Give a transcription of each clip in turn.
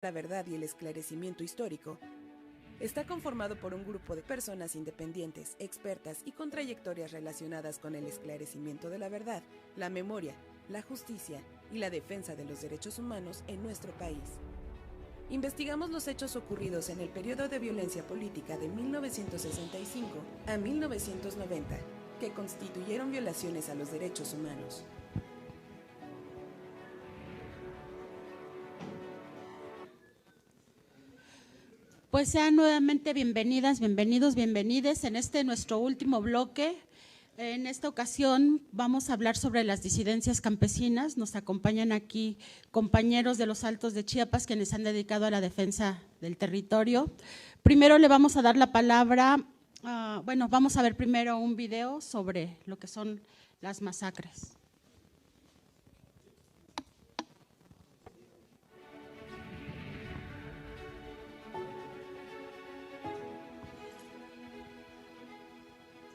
La verdad y el esclarecimiento histórico está conformado por un grupo de personas independientes, expertas y con trayectorias relacionadas con el esclarecimiento de la verdad, la memoria, la justicia y la defensa de los derechos humanos en nuestro país. Investigamos los hechos ocurridos en el periodo de violencia política de 1965 a 1990, que constituyeron violaciones a los derechos humanos. Pues sean nuevamente bienvenidas, bienvenidos, bienvenides en nuestro último bloque. En esta ocasión vamos a hablar sobre las disidencias campesinas. Nos acompañan aquí compañeros de los Altos de Chiapas quienes han dedicado a la defensa del territorio. Primero le vamos a dar la palabra, vamos a ver primero un video sobre lo que son las masacres.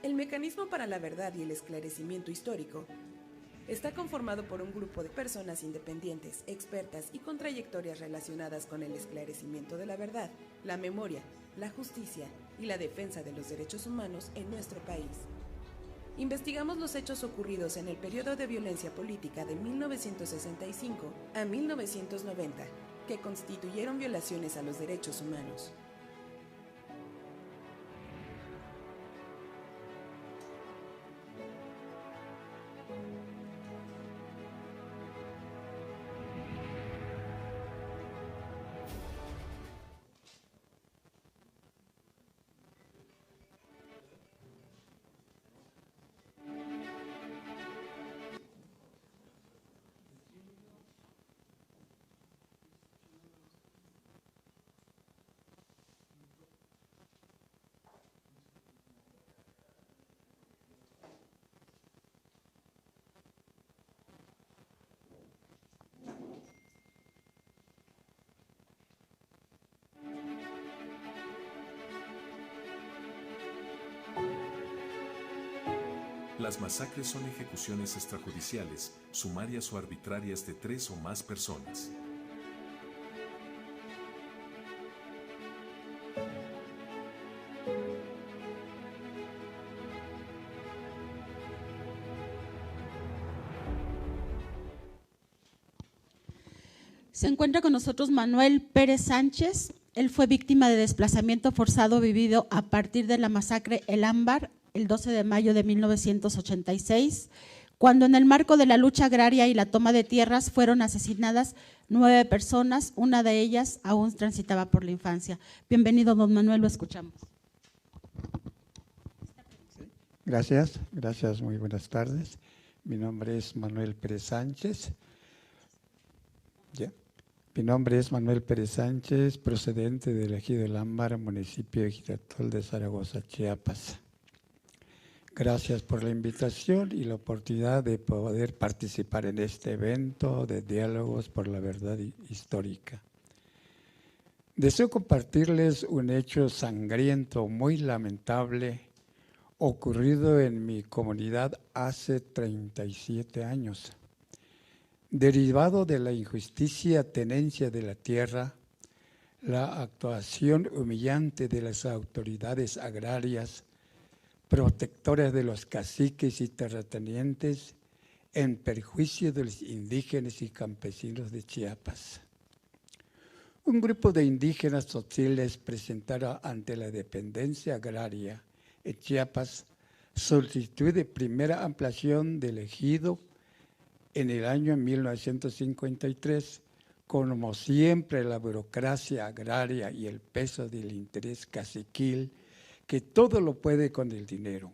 El Mecanismo para la Verdad y el Esclarecimiento Histórico está conformado por un grupo de personas independientes, expertas y con trayectorias relacionadas con el esclarecimiento de la verdad, la memoria, la justicia y la defensa de los derechos humanos en nuestro país. Investigamos los hechos ocurridos en el periodo de violencia política de 1965 a 1990, que constituyeron violaciones a los derechos humanos. Las masacres son ejecuciones extrajudiciales, sumarias o arbitrarias de 3 o más personas. Se encuentra con nosotros Manuel Pérez Sánchez. Él fue víctima de desplazamiento forzado vivido a partir de la masacre El Ámbar, el 12 de mayo de 1986, cuando en el marco de la lucha agraria y la toma de tierras fueron asesinadas 9 personas, una de ellas aún transitaba por la infancia. Bienvenido, don Manuel, lo escuchamos. Gracias, muy buenas tardes. Mi nombre es Manuel Pérez Sánchez. Mi nombre es Manuel Pérez Sánchez, procedente del ejido El Ámbar, municipio de Ejidal de Zaragoza, Chiapas. Gracias por la invitación y la oportunidad de poder participar en este evento de diálogos por la verdad histórica. Deseo compartirles un hecho sangriento, muy lamentable, ocurrido en mi comunidad hace 37 años. Derivado de la injusticia tenencia de la tierra, la actuación humillante de las autoridades agrarias, protectoras de los caciques y terratenientes, en perjuicio de los indígenas y campesinos de Chiapas. Un grupo de indígenas tzotziltes presentaron ante la dependencia agraria en Chiapas solicitud de primera ampliación del ejido en el año 1953, como siempre la burocracia agraria y el peso del interés caciquil, que todo lo puede con el dinero.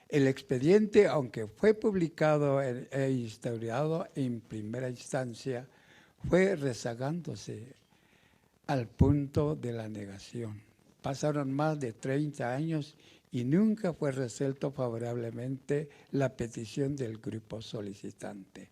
El expediente, aunque fue publicado e instaurado en primera instancia, fue rezagándose al punto de la negación. Pasaron más de 30 años y nunca fue resuelto favorablemente la petición del grupo solicitante.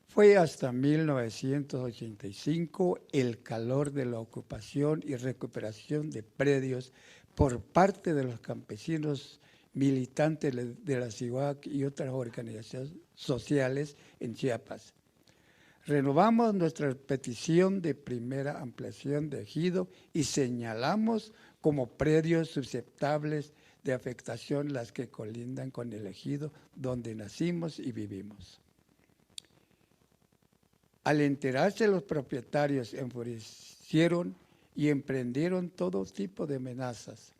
Fue hasta 1985 el calor de la ocupación y recuperación de predios por parte de los campesinos militantes de la CIUAC y otras organizaciones sociales en Chiapas. Renovamos nuestra petición de primera ampliación de ejido y señalamos como predios susceptibles de afectación las que colindan con el ejido donde nacimos y vivimos. Al enterarse, los propietarios enfurecieron y emprendieron todo tipo de amenazas.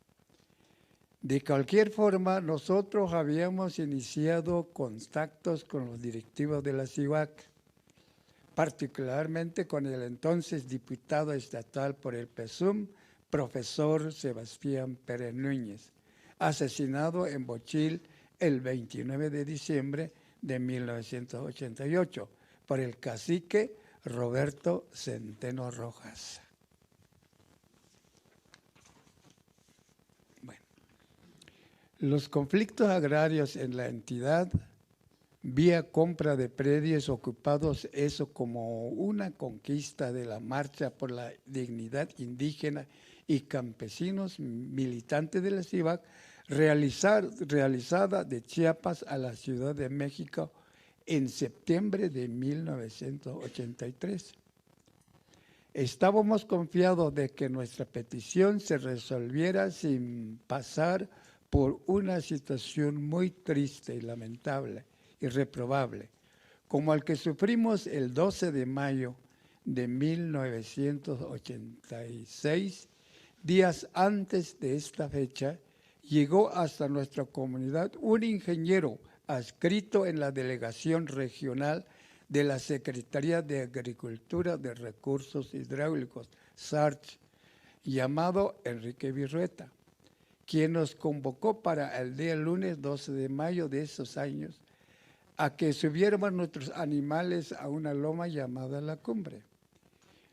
De cualquier forma, nosotros habíamos iniciado contactos con los directivos de la CIUAC, particularmente con el entonces diputado estatal por el PSUM, profesor Sebastián Pérez Núñez, asesinado en Bochil el 29 de diciembre de 1988 por el cacique Roberto Centeno Rojas. Bueno, los conflictos agrarios en la entidad vía compra de predios ocupados, eso como una conquista de la marcha por la dignidad indígena y campesinos militantes de la CIVAC, realizada de Chiapas a la Ciudad de México en septiembre de 1983. Estábamos confiados de que nuestra petición se resolviera sin pasar por una situación muy triste y lamentable, irreprobable, como el que sufrimos el 12 de mayo de 1986. Días antes de esta fecha, llegó hasta nuestra comunidad un ingeniero adscrito en la Delegación Regional de la Secretaría de Agricultura de Recursos Hidráulicos, SARCH, llamado Enrique Virrueta, quien nos convocó para el día lunes 12 de mayo de esos años a que subiéramos nuestros animales a una loma llamada La Cumbre,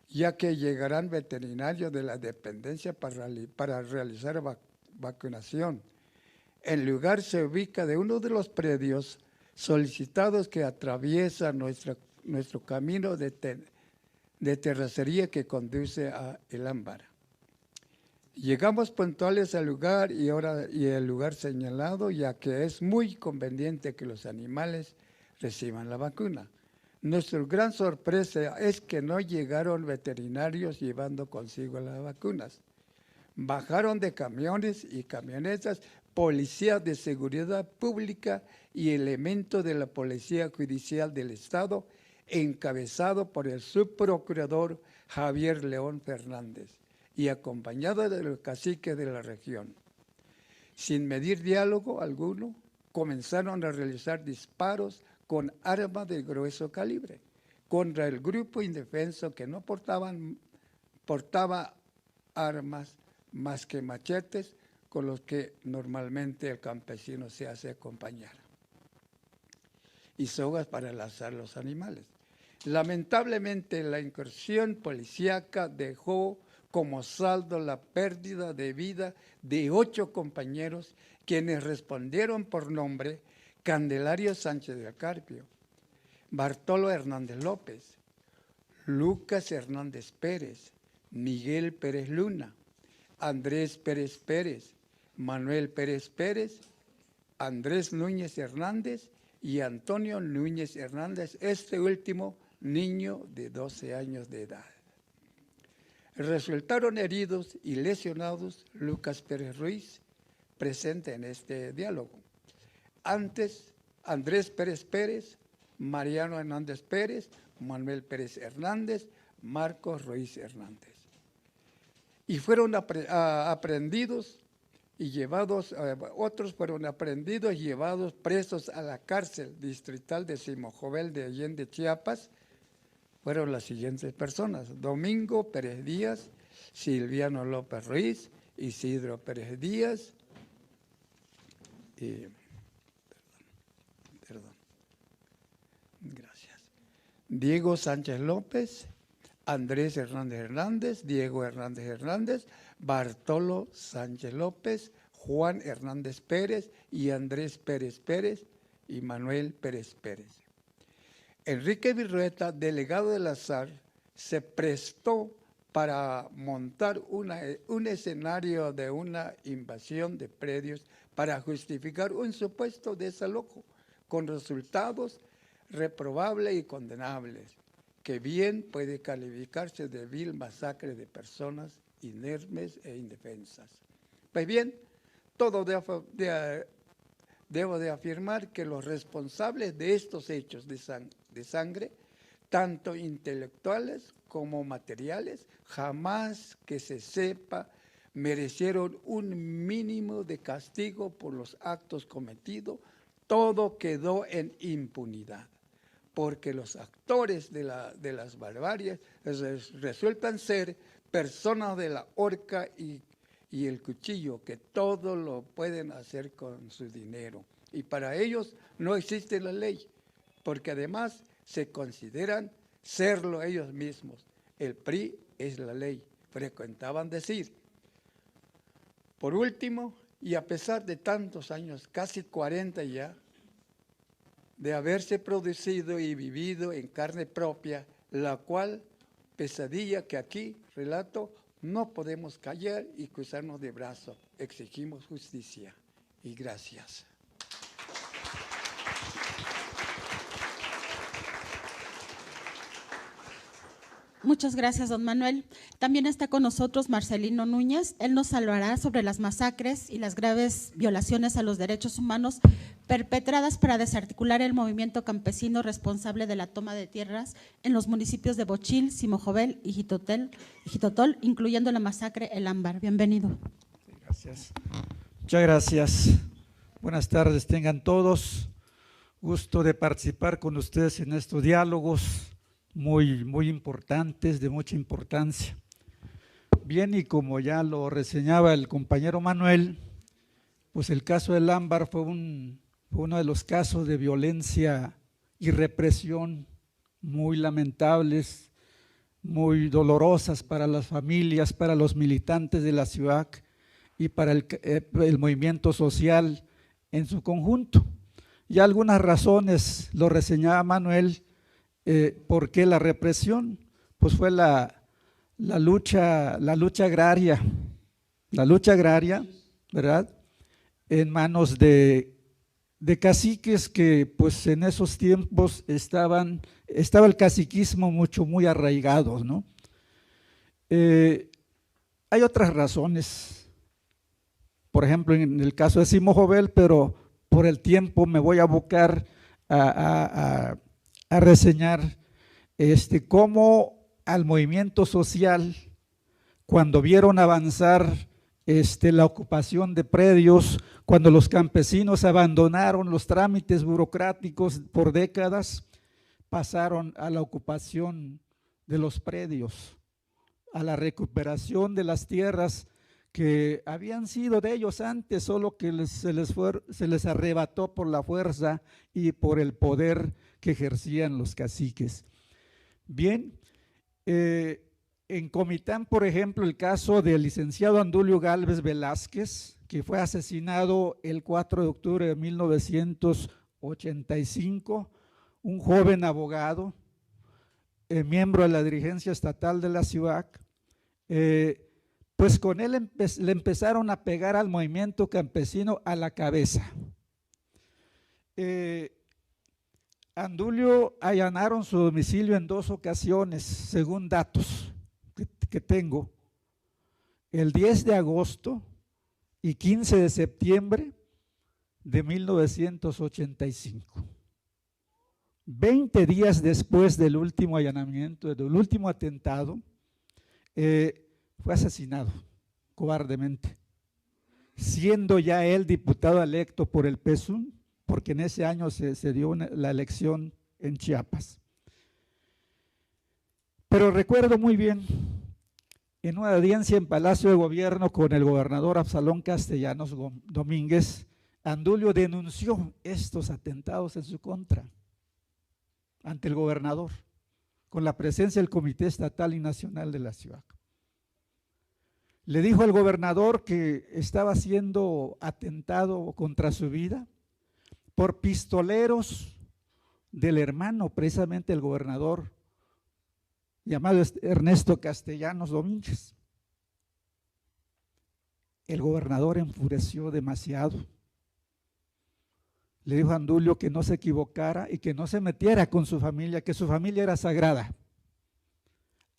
ya que llegarán veterinarios de la dependencia para realizar vacunación. El lugar se ubica de uno de los predios solicitados que atraviesa nuestro camino de terracería que conduce a El Ámbar. Llegamos puntuales al lugar y el lugar señalado, ya que es muy conveniente que los animales reciban la vacuna. Nuestra gran sorpresa es que no llegaron veterinarios llevando consigo las vacunas. Bajaron de camiones y camionetas policías de seguridad pública y elementos de la Policía Judicial del Estado, encabezado por el subprocurador Javier León Fernández y acompañado de los caciques de la región. Sin medir diálogo alguno, comenzaron a realizar disparos con armas de grueso calibre contra el grupo indefenso que no portaba armas más que machetes con los que normalmente el campesino se hace acompañar, y sogas para lanzar los animales. Lamentablemente, la incursión policíaca dejó como saldo la pérdida de vida de 8 compañeros, quienes respondieron por nombre: Candelario Sánchez del Carpio, Bartolo Hernández López, Lucas Hernández Pérez, Miguel Pérez Luna, Andrés Pérez Pérez, Manuel Pérez Pérez, Andrés Núñez Hernández y Antonio Núñez Hernández, este último niño de 12 años de edad. Resultaron heridos y lesionados Lucas Pérez Ruiz, presente en este diálogo. Antes, Andrés Pérez Pérez, Mariano Hernández Pérez, Manuel Pérez Hernández, Marcos Ruiz Hernández. Y fueron aprendidos y llevados, otros fueron aprendidos y llevados presos a la cárcel distrital de Simojovel de Allende, Chiapas. Fueron las siguientes personas: Domingo Pérez Díaz, Silviano López Ruiz, Isidro Pérez Díaz, gracias, Diego Sánchez López, Andrés Hernández Hernández, Diego Hernández Hernández, Bartolo Sánchez López, Juan Hernández Pérez y Andrés Pérez Pérez y Manuel Pérez Pérez. Enrique Virrueta, delegado de la SAR, se prestó para montar un escenario de una invasión de predios para justificar un supuesto desalojo con resultados reprobables y condenables, que bien puede calificarse de vil masacre de personas inermes e indefensas. Pues bien, debo de afirmar que los responsables de estos hechos de sangre, tanto intelectuales como materiales, jamás que se sepa, merecieron un mínimo de castigo por los actos cometidos. Todo quedó en impunidad, porque los actores de las barbaries resultan ser personas de la horca y el cuchillo, que todo lo pueden hacer con su dinero. Y para ellos no existe la ley, porque además se consideran serlo ellos mismos. El PRI es la ley, frecuentaban decir. Por último, y a pesar de tantos años, casi 40 ya, de haberse producido y vivido en carne propia, la cual pesadilla que aquí relato, no podemos callar y cruzarnos de brazos. Exigimos justicia y gracias. Muchas gracias, don Manuel. También está con nosotros Marcelino Núñez. Él nos hablará sobre las masacres y las graves violaciones a los derechos humanos perpetradas para desarticular el movimiento campesino responsable de la toma de tierras en los municipios de Bochil, Simojovel y Jitotol, incluyendo la masacre El Ámbar. Bienvenido. Gracias. Muchas gracias. Buenas tardes, tengan todos. Gusto de participar con ustedes en estos diálogos muy importantes, de mucha importancia. Bien, y como ya lo reseñaba el compañero Manuel, pues el caso del Ámbar fue uno de los casos de violencia y represión muy lamentables, muy dolorosas para las familias, para los militantes de la ciudad y para el movimiento social en su conjunto. Y algunas razones lo reseñaba Manuel. ¿Por qué la represión? Pues fue la lucha agraria, ¿verdad? En manos de caciques que pues en esos tiempos estaba el caciquismo muy arraigado, ¿no? Hay otras razones, por ejemplo en el caso de Simojovel, pero por el tiempo me voy a abocar a reseñar cómo al movimiento social, cuando vieron avanzar la ocupación de predios, cuando los campesinos abandonaron los trámites burocráticos por décadas, pasaron a la ocupación de los predios, a la recuperación de las tierras que habían sido de ellos antes, solo que se les arrebató por la fuerza y por el poder que ejercían los caciques. Bien, en Comitán, por ejemplo, el caso del licenciado Andulio Gálvez Velázquez, que fue asesinado el 4 de octubre de 1985, un joven abogado, miembro de la dirigencia estatal de la ciudad, pues con él le empezaron a pegar al movimiento campesino a la cabeza. Andulio allanaron su domicilio en 2 ocasiones, según datos que tengo, el 10 de agosto y 15 de septiembre de 1985. 20 días después del último allanamiento, del último atentado, fue asesinado cobardemente, siendo ya él diputado electo por el PSUN, porque en ese año se dio la elección en Chiapas. Pero recuerdo muy bien, en una audiencia en Palacio de Gobierno con el gobernador Absalón Castellanos Domínguez, Andulio denunció estos atentados en su contra ante el gobernador, con la presencia del Comité Estatal y Nacional de la ciudad. Le dijo al gobernador que estaba siendo atentado contra su vida por pistoleros del hermano, precisamente el gobernador, llamado Ernesto Castellanos Domínguez. El gobernador enfureció demasiado. Le dijo a Andulio que no se equivocara y que no se metiera con su familia, que su familia era sagrada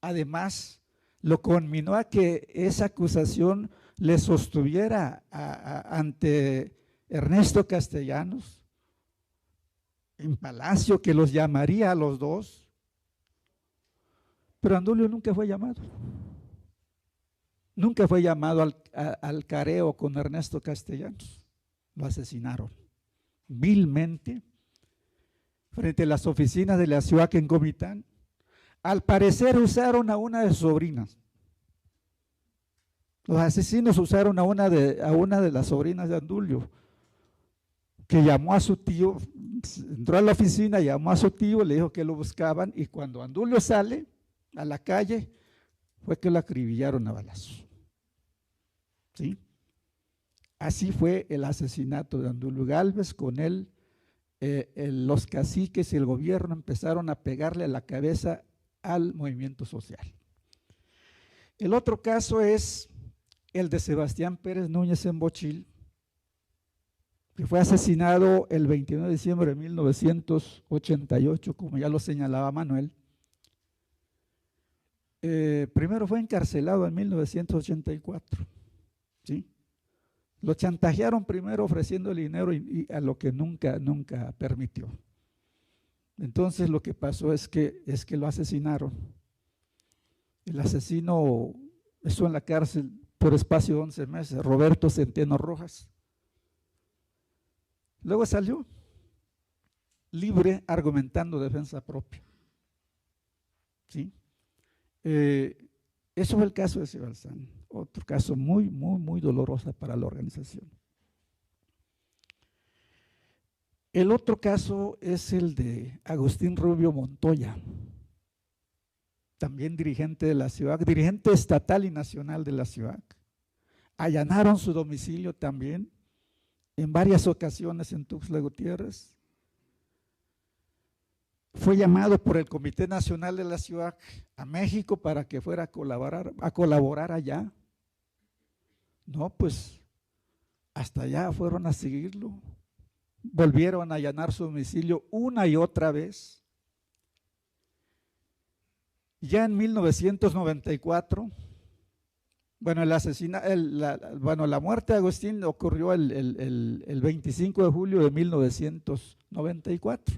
además, lo conminó a que esa acusación le sostuviera ante Ernesto Castellanos en Palacio, que los llamaría a los dos. Pero Andulio nunca fue llamado. Nunca fue llamado al careo con Ernesto Castellanos. Lo asesinaron vilmente frente a las oficinas de la ciudad en Comitán. Al parecer usaron a una de sus sobrinas. Los asesinos usaron a una de las sobrinas de Andulio, que llamó a su tío, entró a la oficina, llamó a su tío, le dijo que lo buscaban, y cuando Andulio sale a la calle, fue que lo acribillaron a balazos. ¿Sí? Así fue el asesinato de Andulio Gálvez. Con él, los caciques y el gobierno empezaron a pegarle a la cabeza al movimiento social. El otro caso es el de Sebastián Pérez Núñez en Bochil, que fue asesinado el 29 de diciembre de 1988, como ya lo señalaba Manuel. Primero fue encarcelado en 1984, ¿sí? Lo chantajearon primero ofreciéndole dinero y a lo que nunca permitió. Entonces lo que pasó es que lo asesinaron. El asesino estuvo en la cárcel por espacio de 11 meses, Roberto Centeno Rojas. Luego salió libre argumentando defensa propia. ¿Sí? Eso fue el caso de Sebalzán, otro caso muy doloroso para la organización. El otro caso es el de Agustín Rubio Montoya, también dirigente de la ciudad, dirigente estatal y nacional de la ciudad. Allanaron su domicilio también en varias ocasiones en Tuxtla Gutiérrez. Fue llamado por el Comité Nacional de la Ciudad a México para que fuera a colaborar allá. No, pues hasta allá fueron a seguirlo. Volvieron a allanar su domicilio una y otra vez. Ya en 1994, la muerte de Agustín ocurrió el 25 de julio de 1994.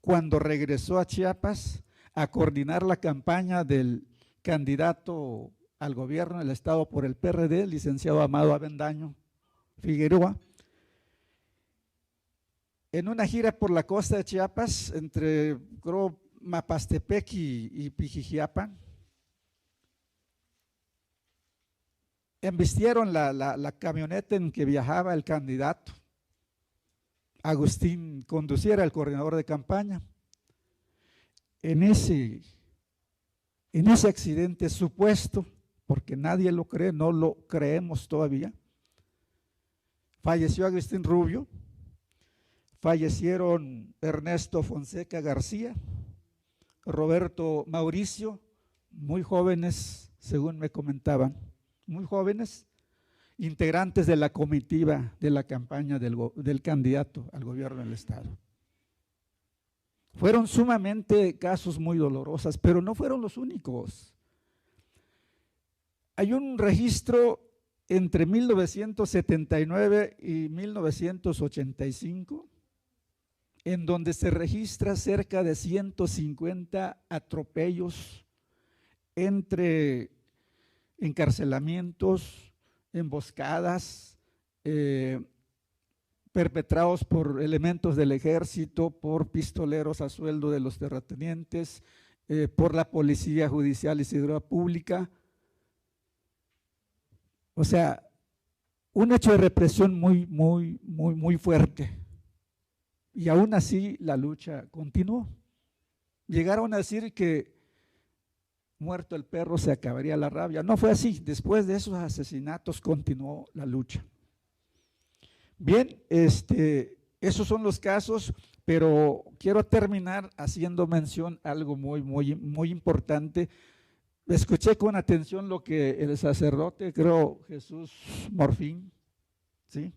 Cuando regresó a Chiapas a coordinar la campaña del candidato al gobierno del estado por el PRD, el licenciado Amado Avendaño Figueroa, en una gira por la costa de Chiapas, entre Mapastepec y Pijijiapan, embistieron la camioneta en que viajaba el candidato. Agustín conduciera, el coordinador de campaña. En ese accidente supuesto, porque nadie lo cree, no lo creemos todavía, falleció Agustín Rubio, fallecieron Ernesto Fonseca García, Roberto Mauricio, muy jóvenes, según me comentaban, muy jóvenes, integrantes de la comitiva de la campaña del candidato al gobierno del estado. Fueron sumamente casos muy dolorosos, pero no fueron los únicos. Hay un registro entre 1979 y 1985 en donde se registra cerca de 150 atropellos entre encarcelamientos, emboscadas, perpetrados por elementos del ejército, por pistoleros a sueldo de los terratenientes, por la policía judicial y seguridad pública. O sea, un hecho de represión muy fuerte. Y aún así la lucha continuó. Llegaron a decir que muerto el perro se acabaría la rabia. No fue así. Después de esos asesinatos continuó la lucha. Bien, esos son los casos, pero quiero terminar haciendo mención a algo muy importante. Escuché con atención lo que el sacerdote, creo Jesús Morfín, ¿sí?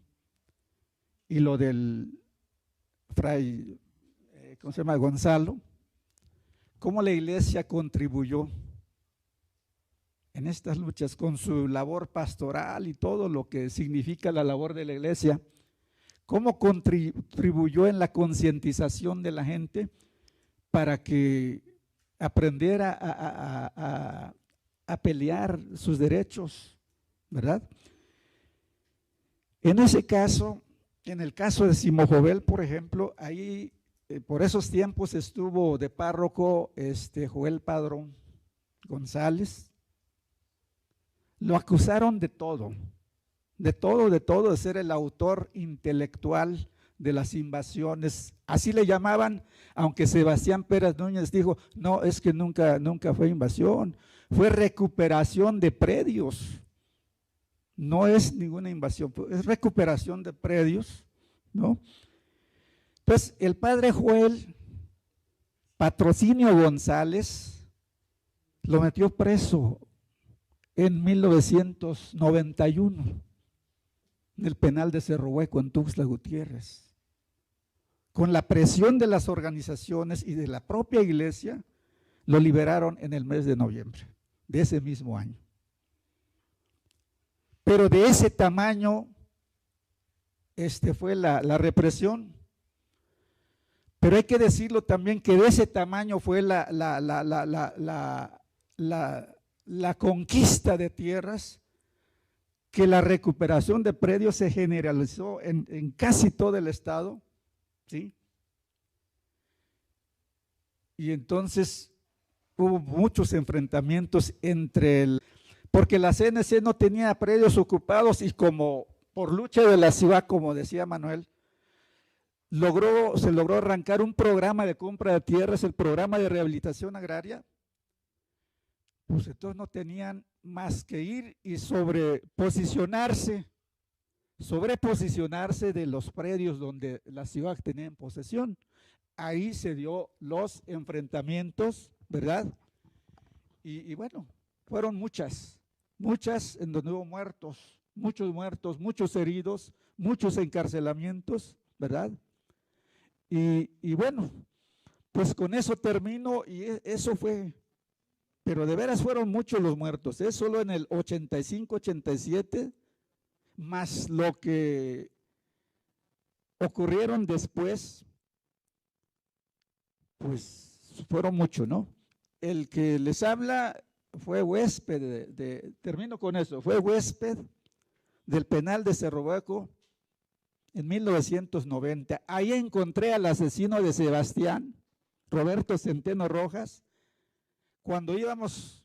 Y lo del fray, ¿cómo se llama? Gonzalo, cómo la iglesia contribuyó en estas luchas con su labor pastoral y todo lo que significa la labor de la iglesia, cómo contribuyó en la concientización de la gente para que aprendiera a pelear sus derechos, ¿verdad? En ese caso, en el caso de Simón Jovel, por ejemplo, ahí por esos tiempos estuvo de párroco Joel Padrón González. Lo acusaron de todo, de ser el autor intelectual de las invasiones. Así le llamaban, aunque Sebastián Pérez Núñez dijo, no, es que nunca fue invasión, fue recuperación de predios. No es ninguna invasión, es recuperación de predios, ¿no? Pues el padre Joel Patrocinio González lo metió preso en 1991 en el penal de Cerro Hueco en Tuxtla Gutiérrez. Con la presión de las organizaciones y de la propia iglesia, lo liberaron en el mes de noviembre de ese mismo año. Pero de ese tamaño fue la represión. Pero hay que decirlo también que de ese tamaño fue la conquista de tierras, que la recuperación de predios se generalizó en casi todo el estado, ¿sí? Y entonces hubo muchos enfrentamientos porque la CNC no tenía predios ocupados y como por lucha de la ciudad, como decía Manuel, se logró arrancar un programa de compra de tierras, el programa de rehabilitación agraria. Pues entonces no tenían más que ir y sobreposicionarse de los predios donde la ciudad tenía en posesión. Ahí se dio los enfrentamientos, ¿verdad? Y bueno, fueron muchas en donde hubo muchos heridos, muchos encarcelamientos, ¿verdad? Y bueno, pues con eso termino y eso fue, pero de veras fueron muchos los muertos, solo en el 85, 87, más lo que ocurrieron después, pues fueron muchos, ¿no? El que les habla fue huésped termino con eso, fue huésped del penal de Cerro Hueco en 1990. Ahí encontré al asesino de Sebastián, Roberto Centeno Rojas. Cuando íbamos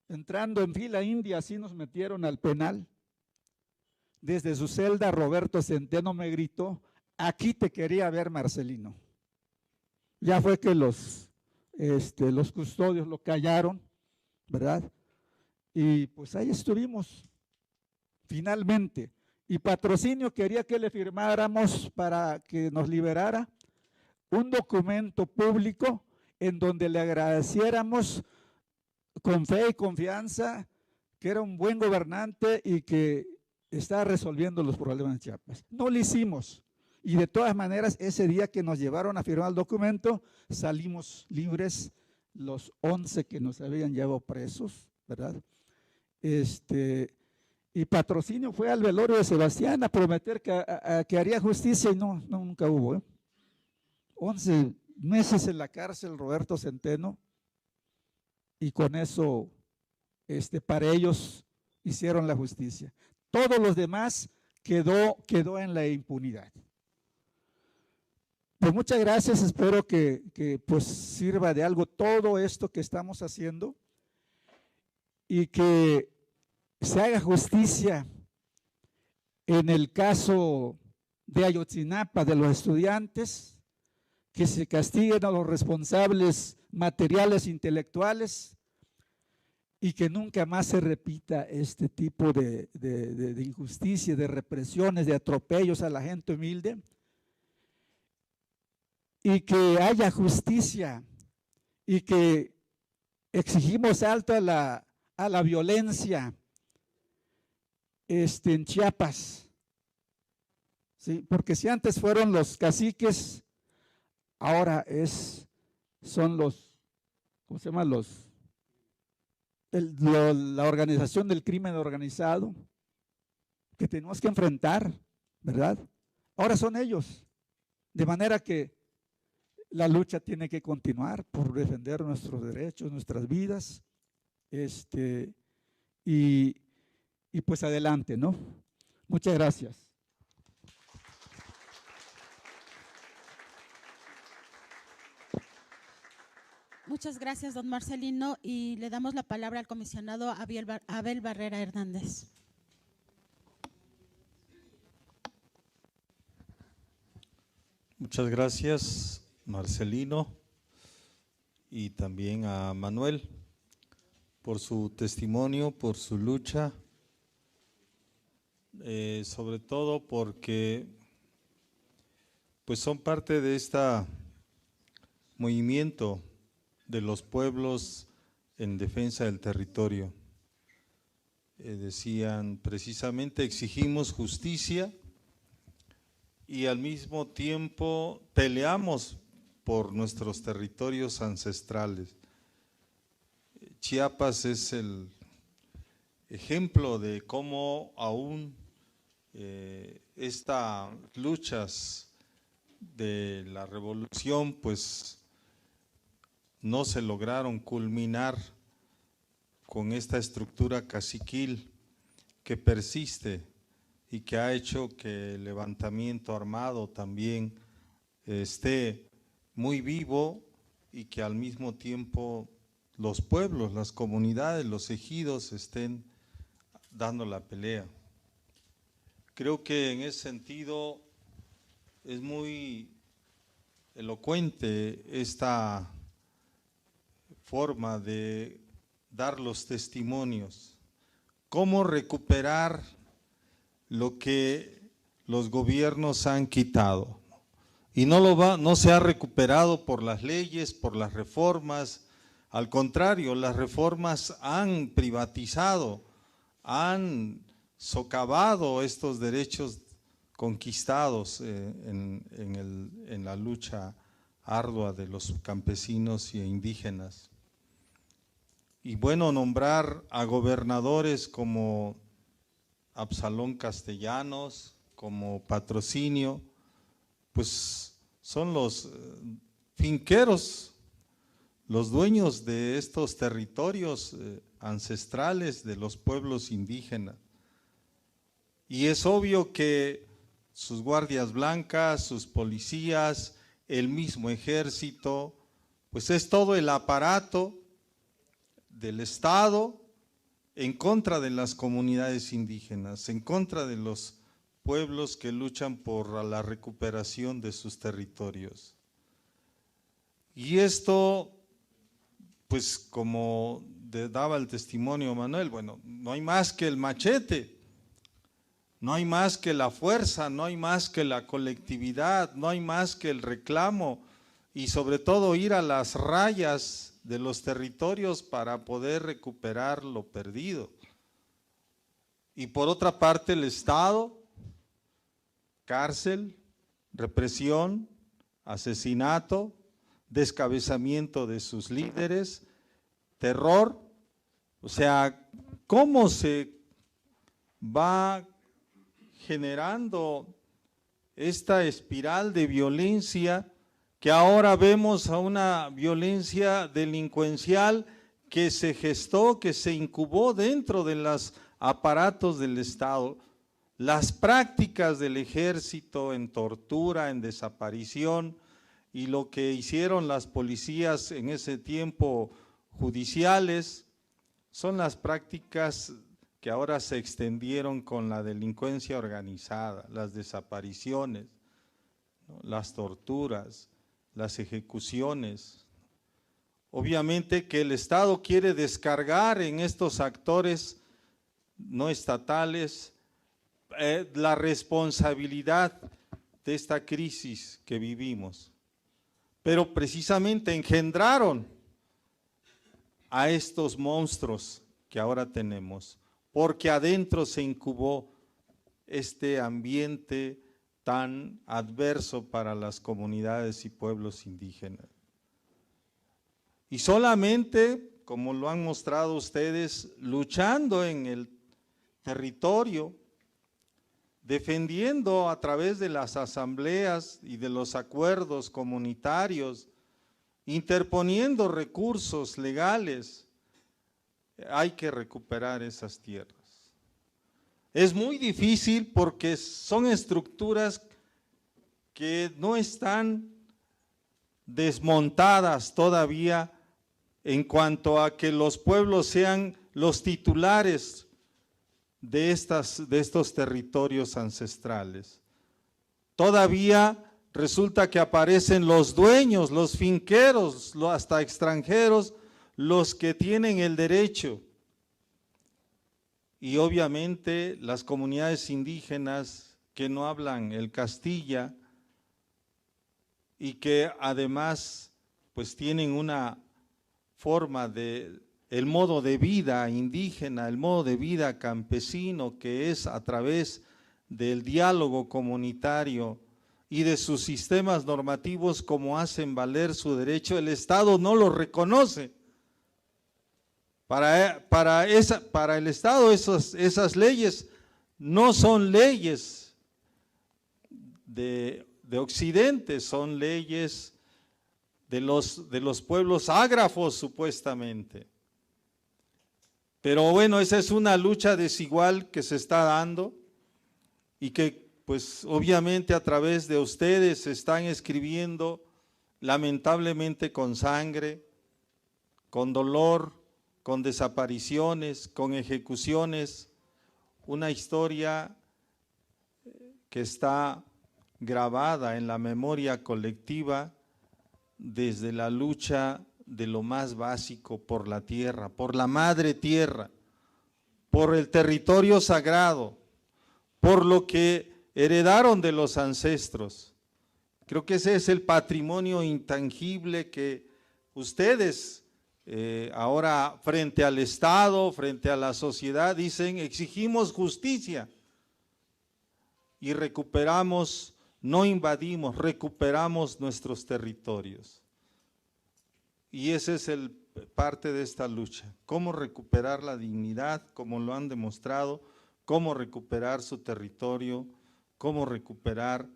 entrando en fila india, así nos metieron al penal. Desde su celda, Roberto Centeno me gritó, aquí te quería ver, Marcelino. Ya fue que los custodios lo callaron, ¿verdad? Y pues ahí estuvimos, finalmente. Y Patrocinio quería que le firmáramos para que nos liberara un documento público en donde le agradeciéramos con fe y confianza que era un buen gobernante y que está resolviendo los problemas en Chiapas. No lo hicimos. Y de todas maneras, ese día que nos llevaron a firmar el documento, salimos libres los 11 que nos habían llevado presos, ¿verdad? Y Patrocinio fue al velorio de Sebastián a prometer que haría justicia y nunca hubo. 11 meses en la cárcel Roberto Centeno y con eso para ellos hicieron la justicia. Todos los demás quedó en la impunidad. Pues muchas gracias, espero que pues sirva de algo todo esto que estamos haciendo y que se haga justicia en el caso de Ayotzinapa, de los estudiantes, que se castiguen a los responsables materiales, intelectuales, y que nunca más se repita este tipo de injusticia, de represiones, de atropellos a la gente humilde, y que haya justicia, y que exigimos alto a la violencia en Chiapas, ¿sí? Porque si antes fueron los caciques, ahora son los ¿cómo se llama? La organización del crimen organizado que tenemos que enfrentar, ¿verdad? Ahora son ellos, de manera que la lucha tiene que continuar por defender nuestros derechos, nuestras vidas, y pues adelante, ¿no? Muchas gracias. Muchas gracias, don Marcelino, y le damos la palabra al comisionado Abel Barrera Hernández. Muchas gracias, Marcelino, y también a Manuel por su testimonio, por su lucha, sobre todo porque pues son parte de este movimiento de los pueblos en defensa del territorio. Decían precisamente exigimos justicia y al mismo tiempo peleamos por nuestros territorios ancestrales. Chiapas es el ejemplo de cómo aún estas luchas de la revolución pues no se lograron culminar con esta estructura caciquil que persiste y que ha hecho que el levantamiento armado también esté muy vivo y que al mismo tiempo los pueblos, las comunidades, los ejidos estén dando la pelea. Creo que en ese sentido es muy elocuente esta forma de dar los testimonios. Cómo recuperar lo que los gobiernos han quitado. Y no se ha recuperado por las leyes, por las reformas. Al contrario, las reformas han privatizado, han socavado estos derechos conquistados en la lucha ardua de los campesinos e indígenas. Y bueno, nombrar a gobernadores como Absalón Castellanos, como Patrocinio, pues son los finqueros, los dueños de estos territorios ancestrales de los pueblos indígenas. Y es obvio que sus guardias blancas, sus policías, el mismo ejército, pues es todo el aparato del Estado en contra de las comunidades indígenas, en contra de los pueblos que luchan por la recuperación de sus territorios. Y esto, pues como daba el testimonio Manuel, bueno, no hay más que el machete, no hay más que la fuerza, no hay más que la colectividad, no hay más que el reclamo y sobre todo ir a las rayas de los territorios para poder recuperar lo perdido. Y por otra parte el Estado, cárcel, represión, asesinato, descabezamiento de sus líderes, terror. O sea, ¿cómo se va generando esta espiral de violencia que ahora vemos a una violencia delincuencial que se gestó, que se incubó dentro de los aparatos del Estado? Las prácticas del ejército en tortura, en desaparición y lo que hicieron las policías en ese tiempo judiciales son las prácticas que ahora se extendieron con la delincuencia organizada, las desapariciones, ¿no? Las torturas, las ejecuciones. Obviamente que el Estado quiere descargar en estos actores no estatales la responsabilidad de esta crisis que vivimos, pero precisamente engendraron a estos monstruos que ahora tenemos, porque adentro se incubó este ambiente tan adverso para las comunidades y pueblos indígenas. Y solamente, como lo han mostrado ustedes, luchando en el territorio, defendiendo a través de las asambleas y de los acuerdos comunitarios, interponiendo recursos legales, hay que recuperar esas tierras. Es muy difícil porque son estructuras que no están desmontadas todavía en cuanto a que los pueblos sean los titulares de estos territorios ancestrales. Todavía resulta que aparecen los dueños, los finqueros, hasta extranjeros, los que tienen el derecho. Y obviamente las comunidades indígenas que no hablan el castilla y que además pues tienen una forma de, el modo de vida indígena, el modo de vida campesino, que es a través del diálogo comunitario y de sus sistemas normativos, como hacen valer su derecho, el Estado no lo reconoce. Para el Estado esas leyes no son leyes de Occidente, son leyes de los pueblos ágrafos supuestamente. Pero bueno, esa es una lucha desigual que se está dando y que pues obviamente a través de ustedes se están escribiendo lamentablemente con sangre, con dolor, con desapariciones, con ejecuciones, una historia que está grabada en la memoria colectiva desde la lucha de lo más básico por la tierra, por la madre tierra, por el territorio sagrado, por lo que heredaron de los ancestros. Creo que ese es el patrimonio intangible que ustedes ahora frente al Estado, frente a la sociedad, dicen exigimos justicia y recuperamos, no invadimos, recuperamos nuestros territorios. Y ese es parte de esta lucha, cómo recuperar la dignidad, como lo han demostrado, cómo recuperar su territorio, cómo recuperar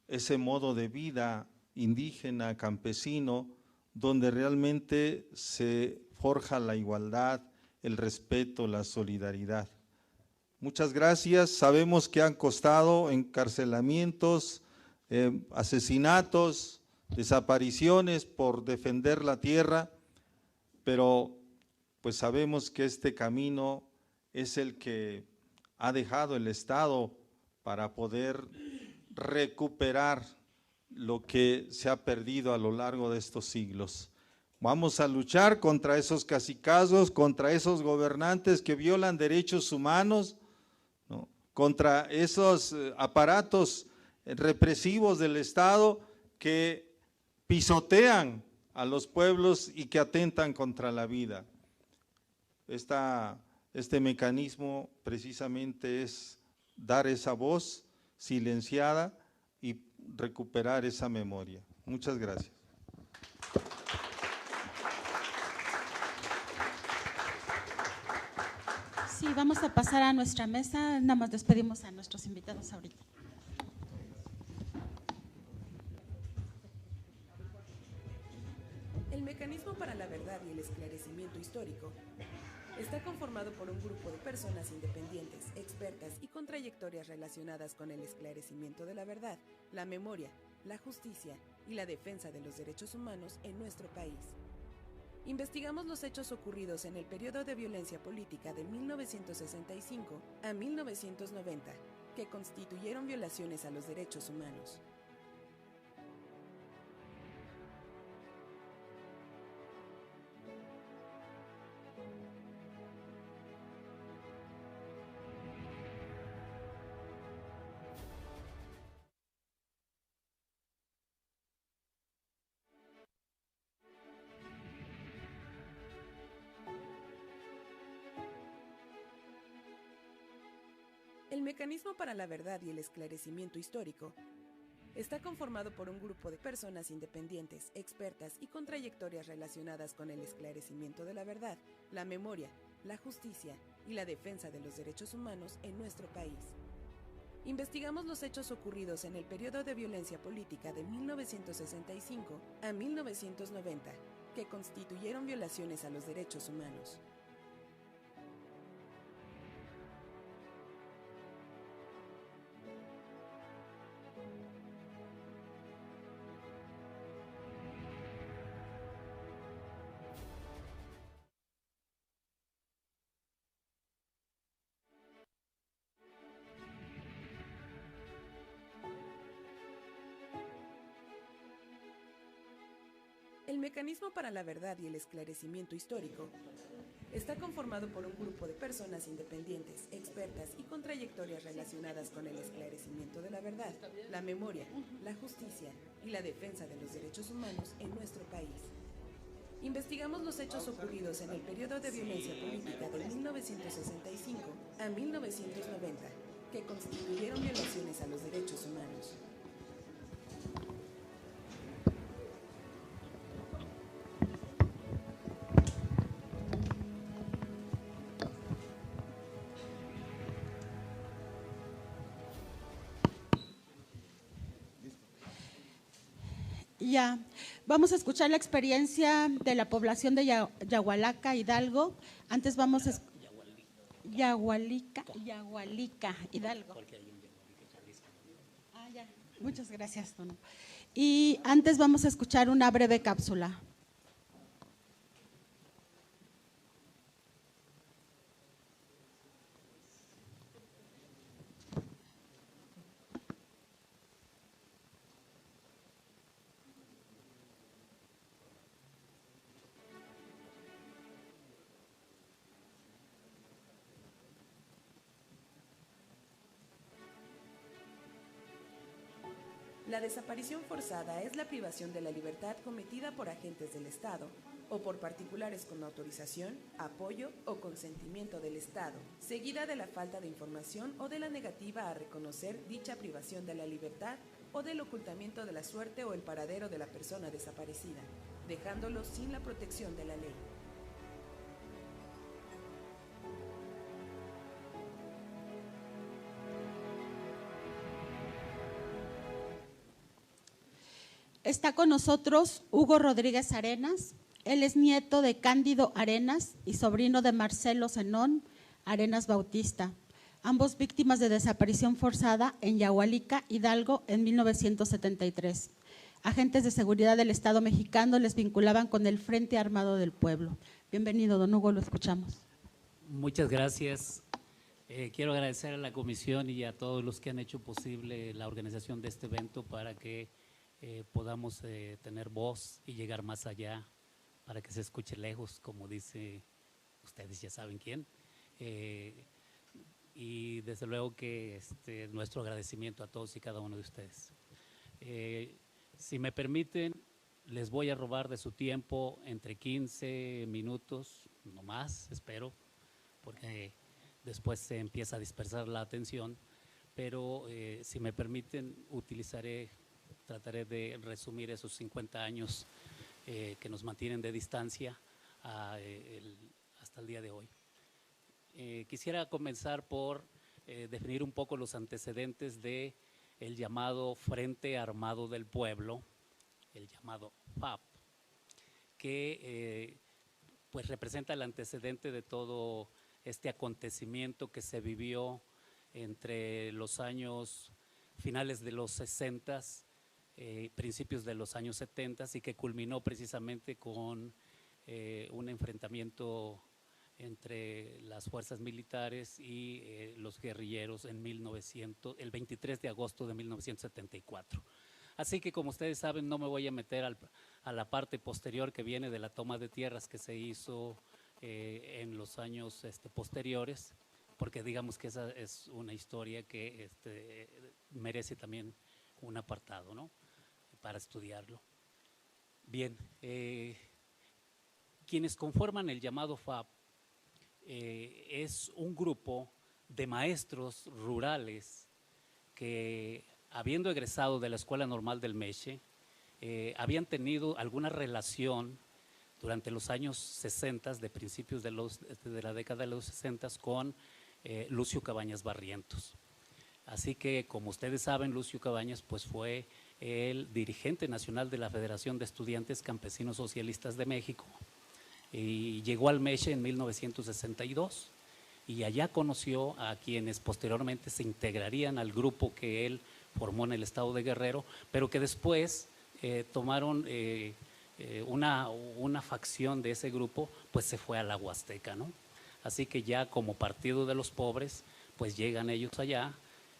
ese modo de vida indígena, campesino, donde realmente se forja la igualdad, el respeto, la solidaridad. Muchas gracias, sabemos que han costado encarcelamientos, asesinatos, desapariciones por defender la tierra, pero pues sabemos que este camino es el que ha dejado el Estado para poder recuperar lo que se ha perdido a lo largo de estos siglos. Vamos a luchar contra esos cacicazgos, contra esos gobernantes que violan derechos humanos, ¿no? Contra esos aparatos represivos del Estado que pisotean a los pueblos y que atentan contra la vida. Este mecanismo precisamente es dar esa voz silenciada y recuperar esa memoria. Muchas gracias. Sí, vamos a pasar a nuestra mesa, nada más despedimos a nuestros invitados ahorita. El Mecanismo para la Verdad y el Esclarecimiento Histórico está conformado por un grupo de personas independientes, expertas y con trayectorias relacionadas con el esclarecimiento de la verdad, la memoria, la justicia y la defensa de los derechos humanos en nuestro país. Investigamos los hechos ocurridos en el periodo de violencia política de 1965 a 1990, que constituyeron violaciones a los derechos humanos. El Mecanismo para la Verdad y el Esclarecimiento Histórico Está conformado por un grupo de personas independientes, expertas y con trayectorias relacionadas con el esclarecimiento de la verdad, la memoria, la justicia y la defensa de los derechos humanos en nuestro país. Investigamos los hechos ocurridos en el periodo de violencia política de 1965 a 1990, que constituyeron violaciones a los derechos humanos. El Mecanismo para la Verdad y el Esclarecimiento Histórico está conformado por un grupo de personas independientes, expertas y con trayectorias relacionadas con el esclarecimiento de la verdad, la memoria, la justicia y la defensa de los derechos humanos en nuestro país. Investigamos los hechos ocurridos en el periodo de violencia política de 1965 a 1990, que constituyeron violaciones a los derechos humanos. Ya, vamos a escuchar la experiencia de la población de Yahualica, Hidalgo. Antes vamos a Yahualica, Hidalgo. Ah, ya. Muchas gracias, Tono. Y antes vamos a escuchar una breve cápsula. La desaparición forzada es la privación de la libertad cometida por agentes del Estado o por particulares con autorización, apoyo o consentimiento del Estado, seguida de la falta de información o de la negativa a reconocer dicha privación de la libertad o del ocultamiento de la suerte o el paradero de la persona desaparecida, dejándolo sin la protección de la ley. Está con nosotros Hugo Rodríguez Arenas. Él es nieto de Cándido Arenas y sobrino de Marcelo Zenón Arenas Bautista, ambos víctimas de desaparición forzada en Yahualica, Hidalgo, en 1973. Agentes de seguridad del Estado mexicano les vinculaban con el Frente Armado del Pueblo. Bienvenido, don Hugo, lo escuchamos. Muchas gracias. Quiero agradecer a la comisión y a todos los que han hecho posible la organización de este evento para que podamos tener voz y llegar más allá, para que se escuche lejos, como dice, ustedes ya saben quién. Y desde luego que nuestro agradecimiento a todos y cada uno de ustedes. Si me permiten, les voy a robar de su tiempo entre 15 minutos, no más, espero, porque después se empieza a dispersar la atención, pero si me permiten, trataré de resumir esos 50 años que nos mantienen de distancia hasta el día de hoy. Quisiera comenzar por definir un poco los antecedentes del llamado Frente Armado del Pueblo, el llamado FAP, que pues representa el antecedente de todo este acontecimiento que se vivió entre los años finales de los 60s, principios de los años 70 y que culminó precisamente con un enfrentamiento entre las fuerzas militares y los guerrilleros en el 23 de agosto de 1974. Así que, como ustedes saben, no me voy a meter a la parte posterior que viene de la toma de tierras que se hizo en los años posteriores, porque digamos que esa es una historia que merece también un apartado, ¿no?, para estudiarlo. Bien, quienes conforman el llamado FAP es un grupo de maestros rurales que habiendo egresado de la Escuela Normal del Meche, habían tenido alguna relación durante los años 60, de principios de la década de los 60, con Lucio Cabañas Barrientos. Así que, como ustedes saben, Lucio Cabañas pues, fue el dirigente nacional de la Federación de Estudiantes Campesinos Socialistas de México y llegó al Meche en 1962 y allá conoció a quienes posteriormente se integrarían al grupo que él formó en el estado de Guerrero, pero que después tomaron una facción de ese grupo, pues se fue a la Huasteca, ¿no? Así que ya como Partido de los Pobres, pues llegan ellos allá,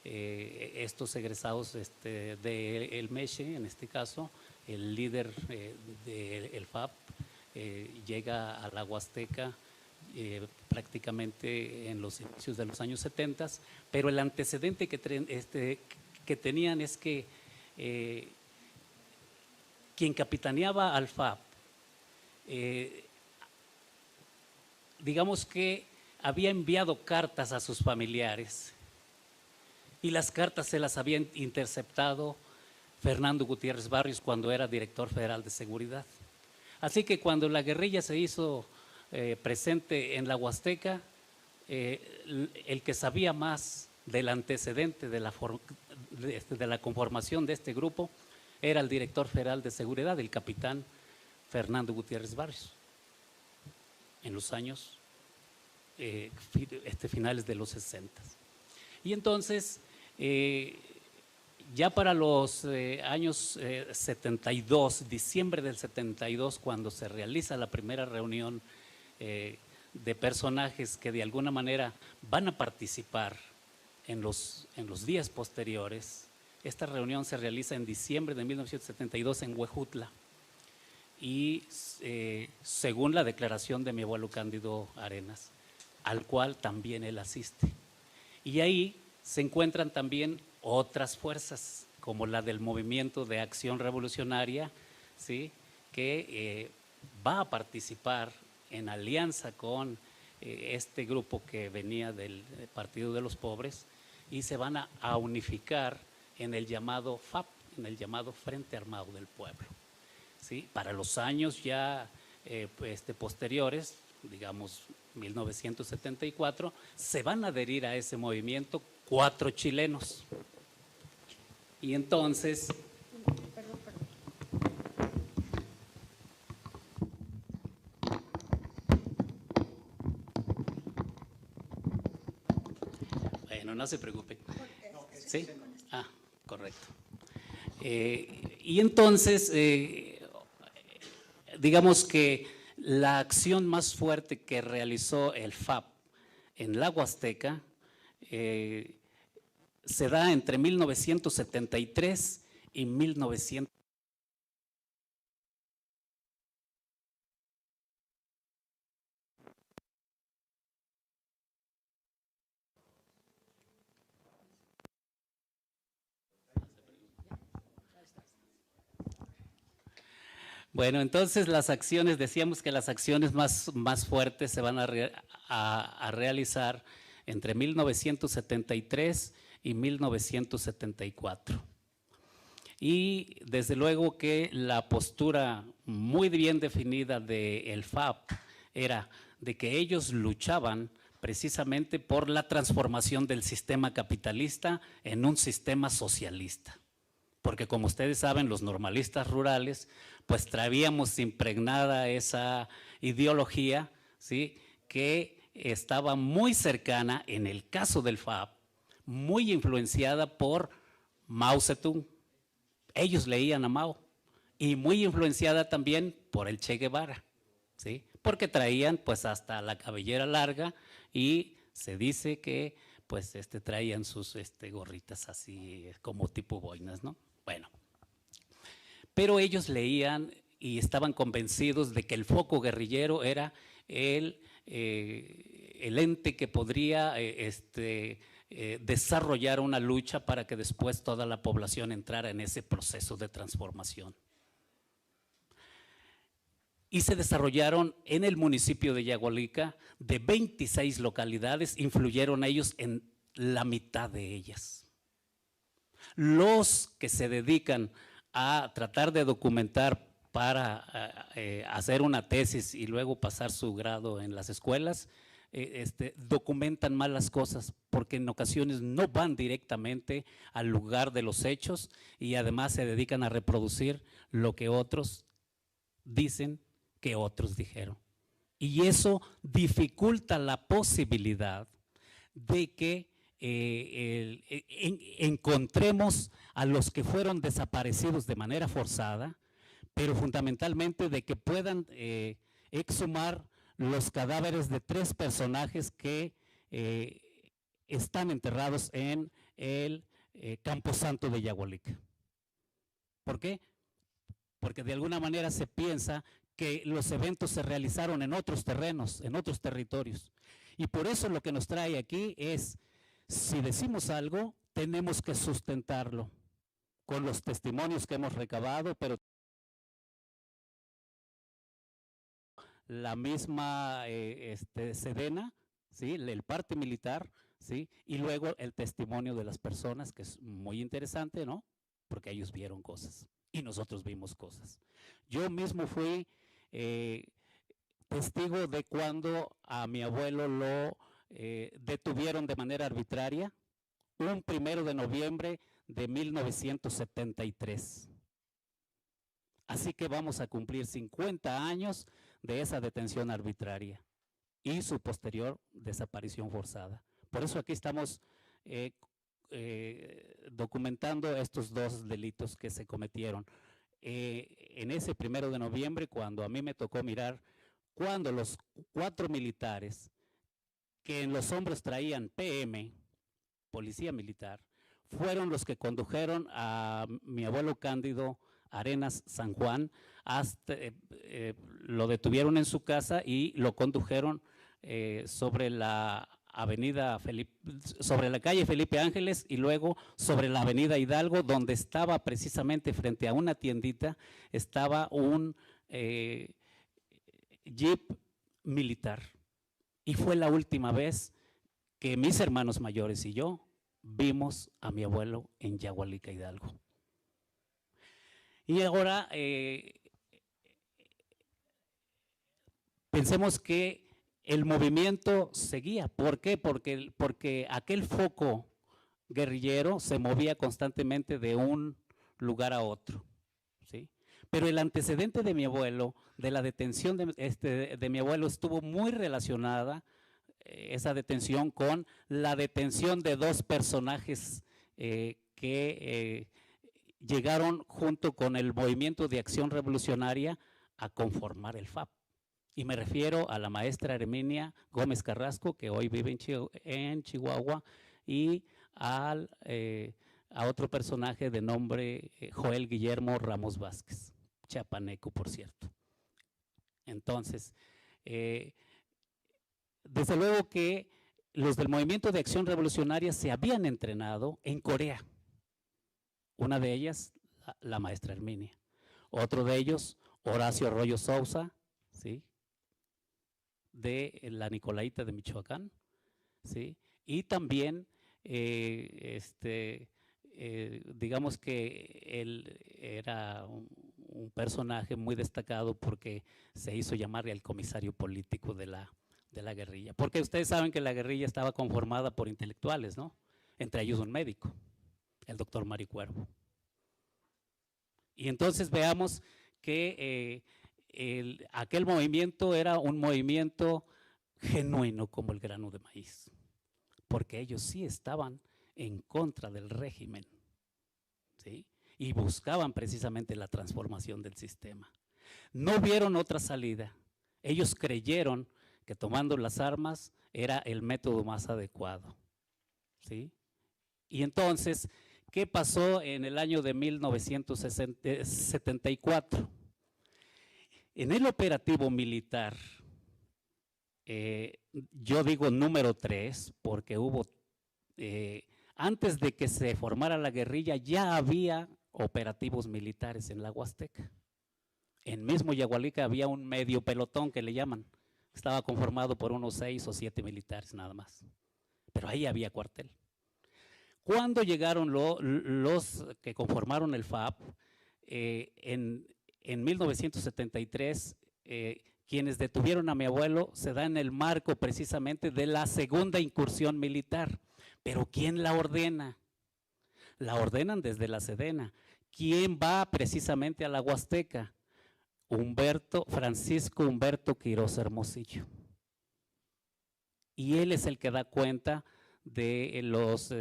estos egresados del Meche, en este caso, el líder del FAP, llega a la Huasteca prácticamente en los inicios de los años 70, pero el antecedente que tenían es que quien capitaneaba al FAP, digamos que había enviado cartas a sus familiares y las cartas se las había interceptado Fernando Gutiérrez Barrios cuando era director federal de seguridad. Así que cuando la guerrilla se hizo presente en la Huasteca, el que sabía más del antecedente de la conformación de este grupo era el director federal de seguridad, el capitán Fernando Gutiérrez Barrios, en los años finales de los 60. Y entonces, ya para los años 72, diciembre del 72, cuando se realiza la primera reunión de personajes que de alguna manera van a participar en los días posteriores, esta reunión se realiza en diciembre de 1972 en Huejutla y según la declaración de mi abuelo Cándido Arenas, al cual también él asiste. Y ahí se encuentran también otras fuerzas, como la del Movimiento de Acción Revolucionaria, ¿sí?, que va a participar en alianza con este grupo que venía del Partido de los Pobres y se van a unificar en el llamado FAP, en el llamado Frente Armado del Pueblo, ¿sí? Para los años ya posteriores, digamos 1974, se van a adherir a ese movimiento 4 chilenos. Y entonces… Bueno, no se preocupe. ¿Sí? Ah, correcto. Y entonces, digamos que la acción más fuerte que realizó el FAP en la Huasteca se da entre 1973 y 1900. Bueno, entonces las acciones, decíamos que las acciones más fuertes se van a realizar entre 1973 y 1974. Y desde luego que la postura muy bien definida del FAP era de que ellos luchaban precisamente por la transformación del sistema capitalista en un sistema socialista. Porque como ustedes saben, los normalistas rurales, pues traíamos impregnada esa ideología, ¿sí?, que estaba muy cercana, en el caso del FAP, muy influenciada por Mao Zedong. Ellos leían a Mao y muy influenciada también por el Che Guevara, ¿sí?, porque traían pues hasta la cabellera larga y se dice que pues traían sus gorritas así como tipo boinas, ¿no? Bueno, pero ellos leían y estaban convencidos de que el foco guerrillero era el ente que podría desarrollar una lucha para que después toda la población entrara en ese proceso de transformación. Y se desarrollaron en el municipio de Yagualica, de 26 localidades, influyeron ellos en la mitad de ellas. Los que se dedican a tratar de documentar para hacer una tesis y luego pasar su grado en las escuelas, documentan mal las cosas porque en ocasiones no van directamente al lugar de los hechos y además se dedican a reproducir lo que otros dicen que otros dijeron. Y eso dificulta la posibilidad de que encontremos a los que fueron desaparecidos de manera forzada, pero fundamentalmente de que puedan exhumar los cadáveres de 3 personajes que están enterrados en el Camposanto de Yagualica. ¿Por qué? Porque de alguna manera se piensa que los eventos se realizaron en otros terrenos, en otros territorios. Y por eso lo que nos trae aquí es, si decimos algo, tenemos que sustentarlo con los testimonios que hemos recabado, pero la misma Sedena, ¿sí? El parte militar, ¿sí? Y luego el testimonio de las personas, que es muy interesante, ¿no? Porque ellos vieron cosas y nosotros vimos cosas. Yo mismo fui testigo de cuando a mi abuelo lo detuvieron de manera arbitraria un 1 de noviembre de 1973. Así que vamos a cumplir 50 años de esa detención arbitraria y su posterior desaparición forzada. Por eso aquí estamos documentando estos 2 delitos que se cometieron. En ese 1 de noviembre, cuando a mí me tocó mirar, cuando los 4 militares que en los hombros traían PM, Policía Militar, fueron los que condujeron a mi abuelo Cándido Arenas San Juan, hasta, lo detuvieron en su casa y lo condujeron sobre la avenida sobre la calle Felipe Ángeles y luego sobre la avenida Hidalgo, donde estaba precisamente frente a una tiendita, estaba un jeep militar. Y fue la última vez que mis hermanos mayores y yo vimos a mi abuelo en Yagualica, Hidalgo. Y ahora pensemos que el movimiento seguía. ¿Por qué? Porque aquel foco guerrillero se movía constantemente de un lugar a otro, ¿sí? Pero el antecedente de mi abuelo, de la detención de mi abuelo, estuvo muy relacionada, esa detención, con la detención de 2 personajes que llegaron junto con el Movimiento de Acción Revolucionaria a conformar el FAP. Y me refiero a la maestra Herminia Gómez Carrasco, que hoy vive en Chihuahua, y a otro personaje de nombre Joel Guillermo Ramos Vázquez, chiapaneco, por cierto. Entonces, desde luego que los del Movimiento de Acción Revolucionaria se habían entrenado en Corea. Una de ellas, la maestra Herminia. Otro de ellos, Horacio Arroyo Sousa, ¿sí?, de la Nicolaita de Michoacán, ¿sí? Y también, digamos que él era un personaje muy destacado porque se hizo llamar el comisario político de la guerrilla. Porque ustedes saben que la guerrilla estaba conformada por intelectuales, ¿no? Entre ellos un médico, el doctor Mari Cuervo. Y entonces veamos que aquel movimiento era un movimiento genuino como el grano de maíz, porque ellos sí estaban en contra del régimen, ¿sí? Y buscaban precisamente la transformación del sistema. No vieron otra salida. Ellos creyeron que tomando las armas era el método más adecuado, ¿sí? Y entonces, ¿qué pasó en el año de 1974? En el operativo militar, yo digo número 3, porque hubo, antes de que se formara la guerrilla, ya había operativos militares en la Huasteca. En mismo Yagualica había un medio pelotón que le llaman, estaba conformado por unos 6 o 7 militares nada más, pero ahí había cuartel. Cuando llegaron los que conformaron el FAP, en 1973, quienes detuvieron a mi abuelo se da en el marco precisamente de la segunda incursión militar. Pero ¿quién la ordena? La ordenan desde la Sedena. ¿Quién va precisamente a la Huasteca? Francisco Humberto Quirós Hermosillo. Y él es el que da cuenta de los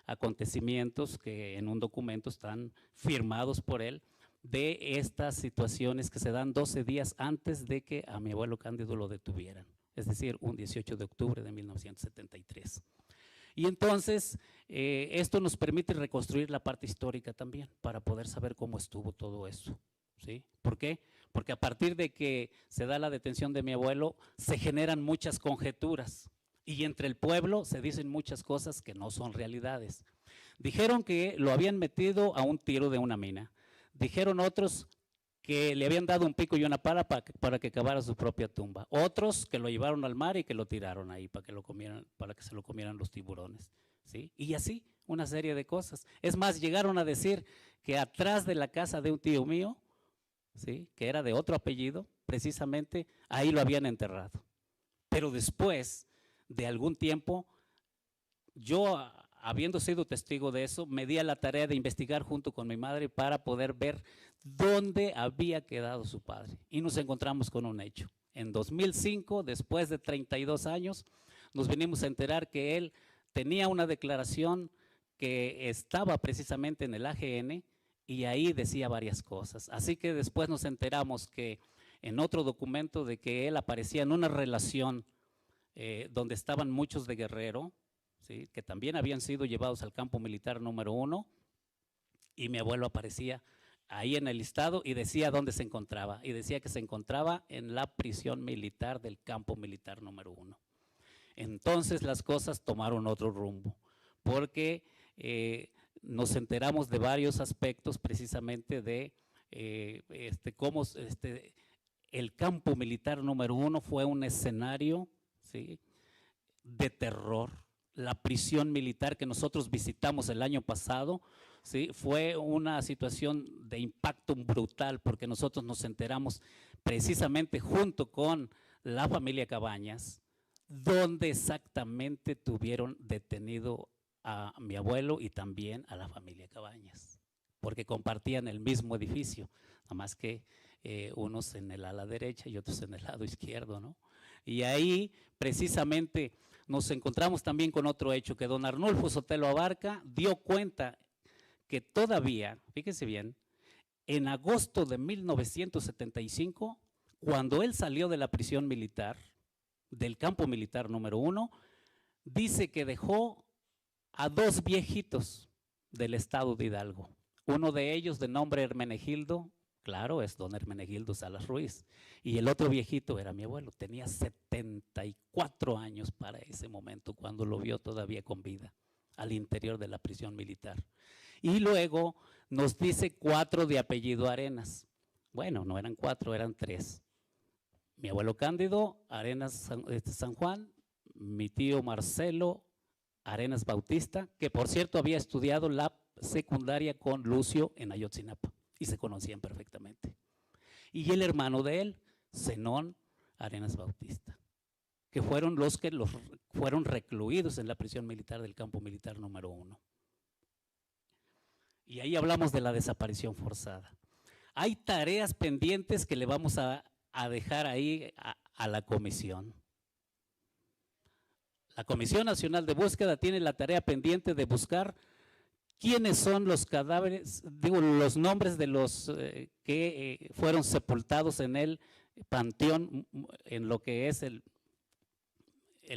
acontecimientos que en un documento están firmados por él, de estas situaciones que se dan 12 días antes de que a mi abuelo Cándido lo detuvieran, es decir, un 18 de octubre de 1973. Y entonces esto nos permite reconstruir la parte histórica también, para poder saber cómo estuvo todo eso, ¿sí? ¿Por qué? Porque a partir de que se da la detención de mi abuelo, se generan muchas conjeturas, y entre el pueblo se dicen muchas cosas que no son realidades. Dijeron que lo habían metido a un tiro de una mina. Dijeron otros que le habían dado un pico y una pala para que cavara su propia tumba. Otros que lo llevaron al mar y que lo tiraron ahí para que se lo comieran los tiburones, ¿sí? Y así, una serie de cosas. Es más, llegaron a decir que atrás de la casa de un tío mío, ¿sí?, que era de otro apellido, precisamente ahí lo habían enterrado. Pero después de algún tiempo, yo, habiendo sido testigo de eso, me di a la tarea de investigar junto con mi madre para poder ver dónde había quedado su padre. Y nos encontramos con un hecho. En 2005, después de 32 años, nos vinimos a enterar que él tenía una declaración que estaba precisamente en el AGN y ahí decía varias cosas. Así que después nos enteramos que en otro documento de que él aparecía en una relación donde estaban muchos de Guerrero, ¿sí?, que también habían sido llevados al campo militar número 1, y mi abuelo aparecía ahí en el listado y decía dónde se encontraba, y decía que se encontraba en la prisión militar del campo militar número 1. Entonces las cosas tomaron otro rumbo, porque nos enteramos de varios aspectos precisamente de cómo el campo militar número 1 fue un escenario, ¿sí?, de terror. La prisión militar que nosotros visitamos el año pasado, ¿sí?, fue una situación de impacto brutal, porque nosotros nos enteramos precisamente junto con la familia Cabañas, donde exactamente tuvieron detenido a mi abuelo y también a la familia Cabañas, porque compartían el mismo edificio, nada más que unos en el ala derecha y otros en el lado izquierdo, ¿no? Y ahí precisamente nos encontramos también con otro hecho, que don Arnulfo Sotelo Abarca dio cuenta que todavía, fíjense bien, en agosto de 1975, cuando él salió de la prisión militar, del campo militar número 1, dice que dejó a 2 viejitos del estado de Hidalgo. Uno de ellos, de nombre Hermenegildo, claro, es don Hermenegildo Salas Ruiz, y el otro viejito era mi abuelo, tenía 74 años para ese momento, cuando lo vio todavía con vida, al interior de la prisión militar. Y luego nos dice 4 de apellido Arenas. Bueno, no eran 4, eran 3. Mi abuelo Cándido, Arenas San Juan, mi tío Marcelo Arenas Bautista, que por cierto había estudiado la secundaria con Lucio en Ayotzinapa y se conocían perfectamente. Y el hermano de él, Zenón Arenas Bautista, que fueron los que fueron recluidos en la prisión militar del campo militar número 1. Y ahí hablamos de la desaparición forzada. Hay tareas pendientes que le vamos a dejar ahí a la comisión. La Comisión Nacional de Búsqueda tiene la tarea pendiente de buscar quiénes son los cadáveres, los nombres de los que fueron sepultados en el panteón, en lo que es el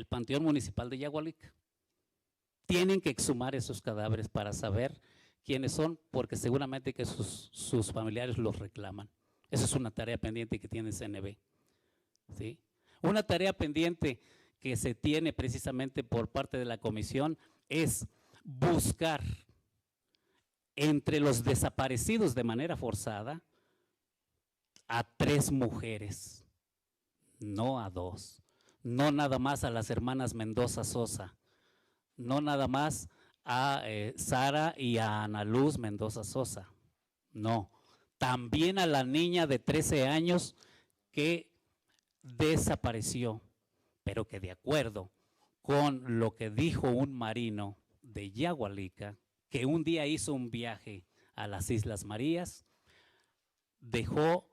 Panteón Municipal de Yagualica. Tienen que exhumar esos cadáveres para saber quiénes son, porque seguramente que sus familiares los reclaman. Esa es una tarea pendiente que tiene el CNB, ¿sí? Una tarea pendiente que se tiene precisamente por parte de la comisión es buscar entre los desaparecidos de manera forzada a 3 mujeres, no a 2, no nada más a las hermanas Mendoza Sosa, no nada más a Sara y a Ana Luz Mendoza Sosa. No, también a la niña de 13 años que desapareció, pero que de acuerdo con lo que dijo un marino de Yagualica, que un día hizo un viaje a las Islas Marías, dejó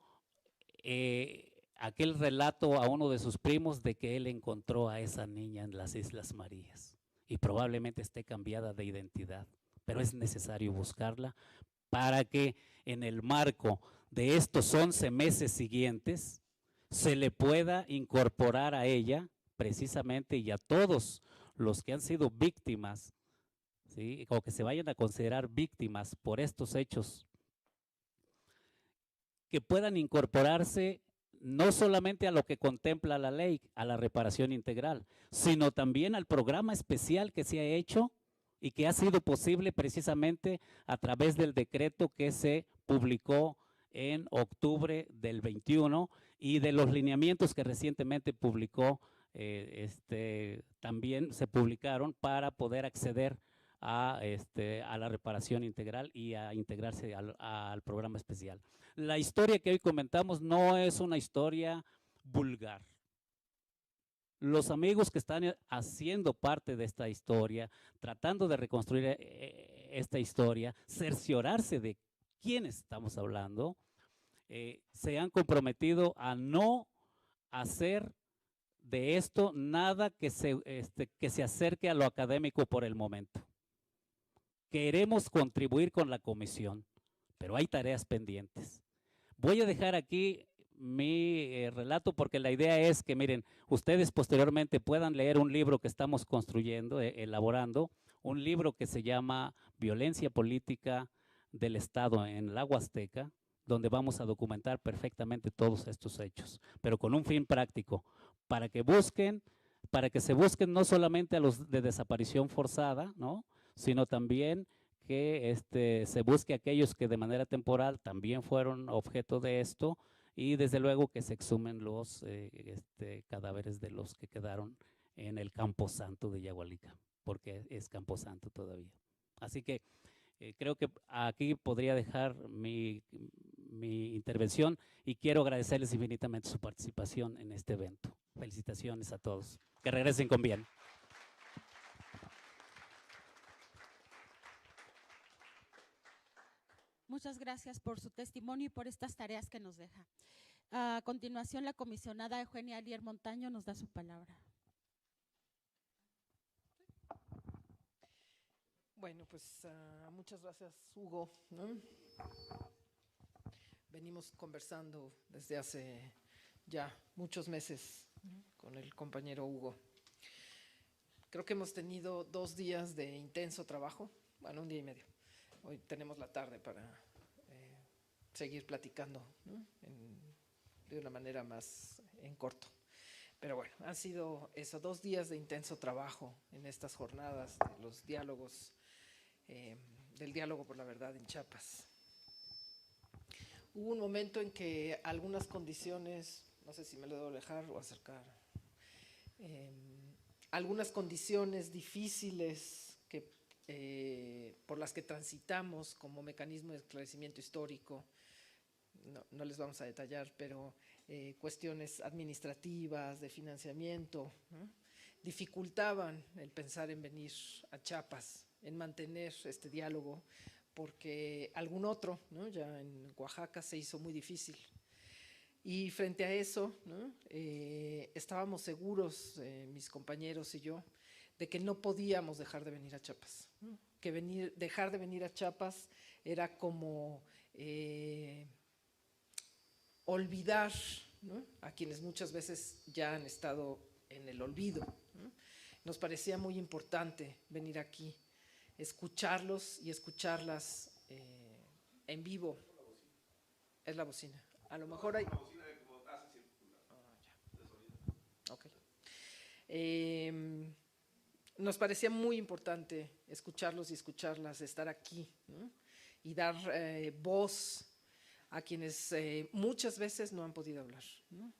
aquel relato a uno de sus primos de que él encontró a esa niña en las Islas Marías y probablemente esté cambiada de identidad, pero es necesario buscarla para que en el marco de estos 11 meses siguientes se le pueda incorporar a ella precisamente y a todos los que han sido víctimas, ¿sí?, o que se vayan a considerar víctimas por estos hechos, que puedan incorporarse no solamente a lo que contempla la ley, a la reparación integral, sino también al programa especial que se ha hecho y que ha sido posible precisamente a través del decreto que se publicó en octubre del 21 y de los lineamientos que recientemente publicó, también se publicaron para poder acceder a la reparación integral y a integrarse al programa especial. La historia que hoy comentamos no es una historia vulgar. Los amigos que están haciendo parte de esta historia, tratando de reconstruir esta historia, cerciorarse de quién estamos hablando, se han comprometido a no hacer de esto nada que se acerque a lo académico por el momento. Queremos contribuir con la comisión, pero hay tareas pendientes. Voy a dejar aquí mi relato porque la idea es que, miren, ustedes posteriormente puedan leer un libro que estamos construyendo, elaborando, un libro que se llama Violencia Política del Estado en la Huasteca, donde vamos a documentar perfectamente todos estos hechos, pero con un fin práctico, para que se busquen no solamente a los de desaparición forzada, ¿no?, sino también que se busque a aquellos que de manera temporal también fueron objeto de esto y desde luego que se exhumen los cadáveres de los que quedaron en el Camposanto de Yagualica, porque es Camposanto todavía. Así que creo que aquí podría dejar mi intervención y quiero agradecerles infinitamente su participación en este evento. Felicitaciones a todos. Que regresen con bien. Muchas gracias por su testimonio y por estas tareas que nos deja. A continuación, la comisionada Eugenia Alier Montaño nos da su palabra. Bueno, pues muchas gracias, Hugo, ¿no? Venimos conversando desde hace ya muchos meses, ¿no?, con el compañero Hugo. Creo que hemos tenido 2 días de intenso trabajo, bueno, 1 día y medio. Hoy tenemos la tarde para seguir platicando, ¿no?, de una manera más en corto. Pero bueno, han sido esos 2 días de intenso trabajo en estas jornadas de los diálogos, del diálogo por la verdad en Chiapas. Hubo un momento en que algunas condiciones, no sé si me lo debo alejar o acercar, algunas condiciones difíciles por las que transitamos como mecanismo de esclarecimiento histórico, no les vamos a detallar, pero cuestiones administrativas, de financiamiento, ¿no?, dificultaban el pensar en venir a Chiapas, en mantener este diálogo, porque algún otro, ¿no?, ya en Oaxaca se hizo muy difícil. Y frente a eso, ¿no?, estábamos seguros, mis compañeros y yo, de que no podíamos dejar de venir a Chiapas, ¿no?, que dejar de venir a Chiapas era como olvidar, ¿no?, a quienes muchas veces ya han estado en el olvido, ¿no? Nos parecía muy importante venir aquí, escucharlos y escucharlas en vivo. Es la bocina. A lo mejor hay… Okay. Nos parecía muy importante escucharlos y escucharlas, estar aquí, ¿no?, y dar voz a quienes muchas veces no han podido hablar, ¿no?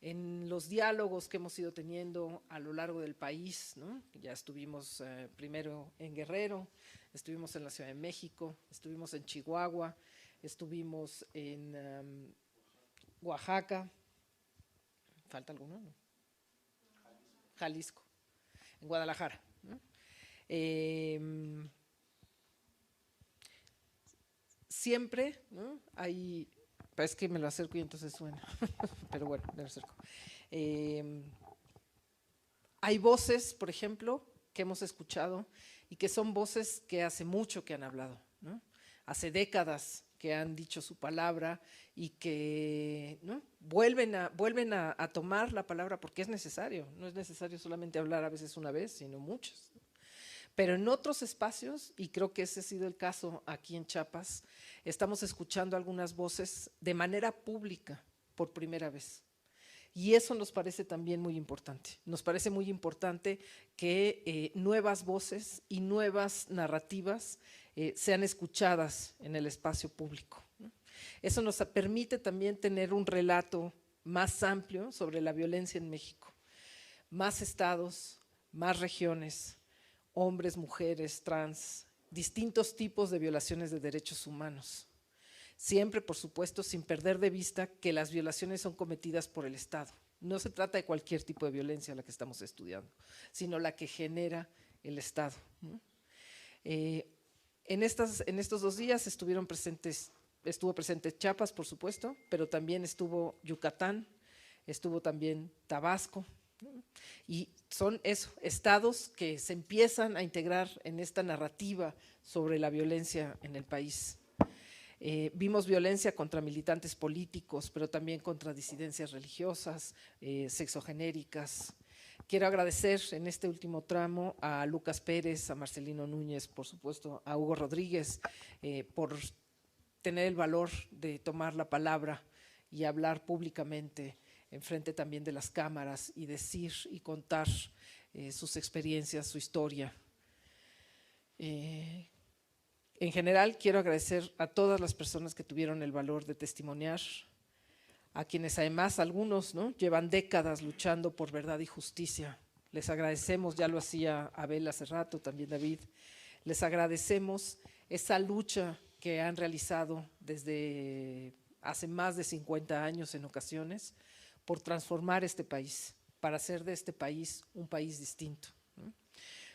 en los diálogos que hemos ido teniendo a lo largo del país, ¿no? Ya estuvimos primero en Guerrero, estuvimos en la Ciudad de México, estuvimos en Chihuahua, estuvimos en Oaxaca, ¿falta alguno? ¿No? Jalisco, en Guadalajara, ¿no? Siempre, ¿no? Hay, es que me lo acerco y entonces suena, pero bueno, me lo acerco. Hay voces, por ejemplo, que hemos escuchado y que son voces que hace mucho que han hablado, ¿no? Hace décadas que han dicho su palabra y que, ¿no?, vuelven a tomar la palabra porque es necesario. No es necesario solamente hablar a veces una vez, sino muchas. Pero en otros espacios, y creo que ese ha sido el caso aquí en Chiapas, estamos escuchando algunas voces de manera pública por primera vez. Y eso nos parece también muy importante. Nos parece muy importante que nuevas voces y nuevas narrativas sean escuchadas en el espacio público, ¿no? Eso nos permite también tener un relato más amplio sobre la violencia en México. Más estados, más regiones, hombres, mujeres, trans, distintos tipos de violaciones de derechos humanos. Siempre, por supuesto, sin perder de vista que las violaciones son cometidas por el Estado. No se trata de cualquier tipo de violencia la que estamos estudiando, sino la que genera el Estado, ¿no? En estos 2 días estuvo presente Chiapas, por supuesto, pero también estuvo Yucatán, estuvo también Tabasco, ¿no? Y son estados que se empiezan a integrar en esta narrativa sobre la violencia en el país. Vimos violencia contra militantes políticos, pero también contra disidencias religiosas, sexogenéricas. Quiero agradecer en este último tramo a Lucas Pérez, a Marcelino Núñez, por supuesto, a Hugo Rodríguez, por tener el valor de tomar la palabra y hablar públicamente enfrente también de las cámaras y decir y contar sus experiencias, su historia. En general, quiero agradecer a todas las personas que tuvieron el valor de testimoniar, a quienes además algunos, ¿no?, llevan décadas luchando por verdad y justicia. Les agradecemos, ya lo hacía Abel hace rato, también David, les agradecemos esa lucha que han realizado desde hace más de 50 años en ocasiones por transformar este país, para hacer de este país un país distinto, ¿no?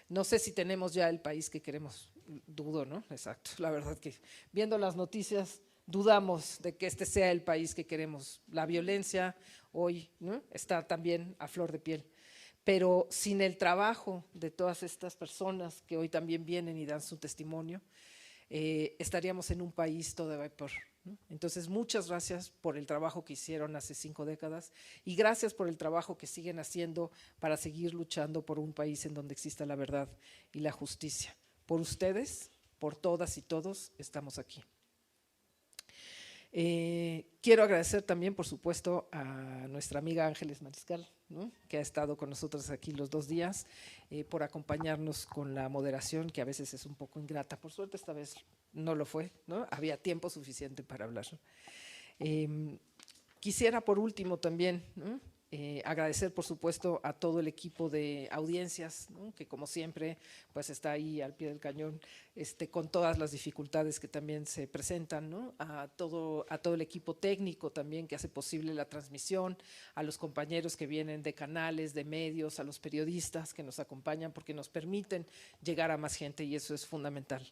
No sé si tenemos ya el país que queremos, dudo, ¿no? Exacto, la verdad que viendo las noticias dudamos de que este sea el país que queremos. La violencia hoy, ¿no?, está también a flor de piel, pero sin el trabajo de todas estas personas que hoy también vienen y dan su testimonio, estaríamos en un país todavía peor, ¿no? Entonces, muchas gracias por el trabajo que hicieron hace 5 décadas y gracias por el trabajo que siguen haciendo para seguir luchando por un país en donde exista la verdad y la justicia. Por ustedes, por todas y todos, estamos aquí. Quiero agradecer también, por supuesto, a nuestra amiga Ángeles Mariscal, ¿no?, que ha estado con nosotros aquí los 2 días, por acompañarnos con la moderación, que a veces es un poco ingrata. Por suerte esta vez no lo fue, ¿no? Había tiempo suficiente para hablar. Quisiera por último también, ¿no?, agradecer por supuesto a todo el equipo de audiencias, ¿no?, que como siempre pues está ahí al pie del cañón, con todas las dificultades que también se presentan, ¿no?, a todo el equipo técnico también que hace posible la transmisión, a los compañeros que vienen de canales, de medios, a los periodistas que nos acompañan porque nos permiten llegar a más gente y eso es fundamental.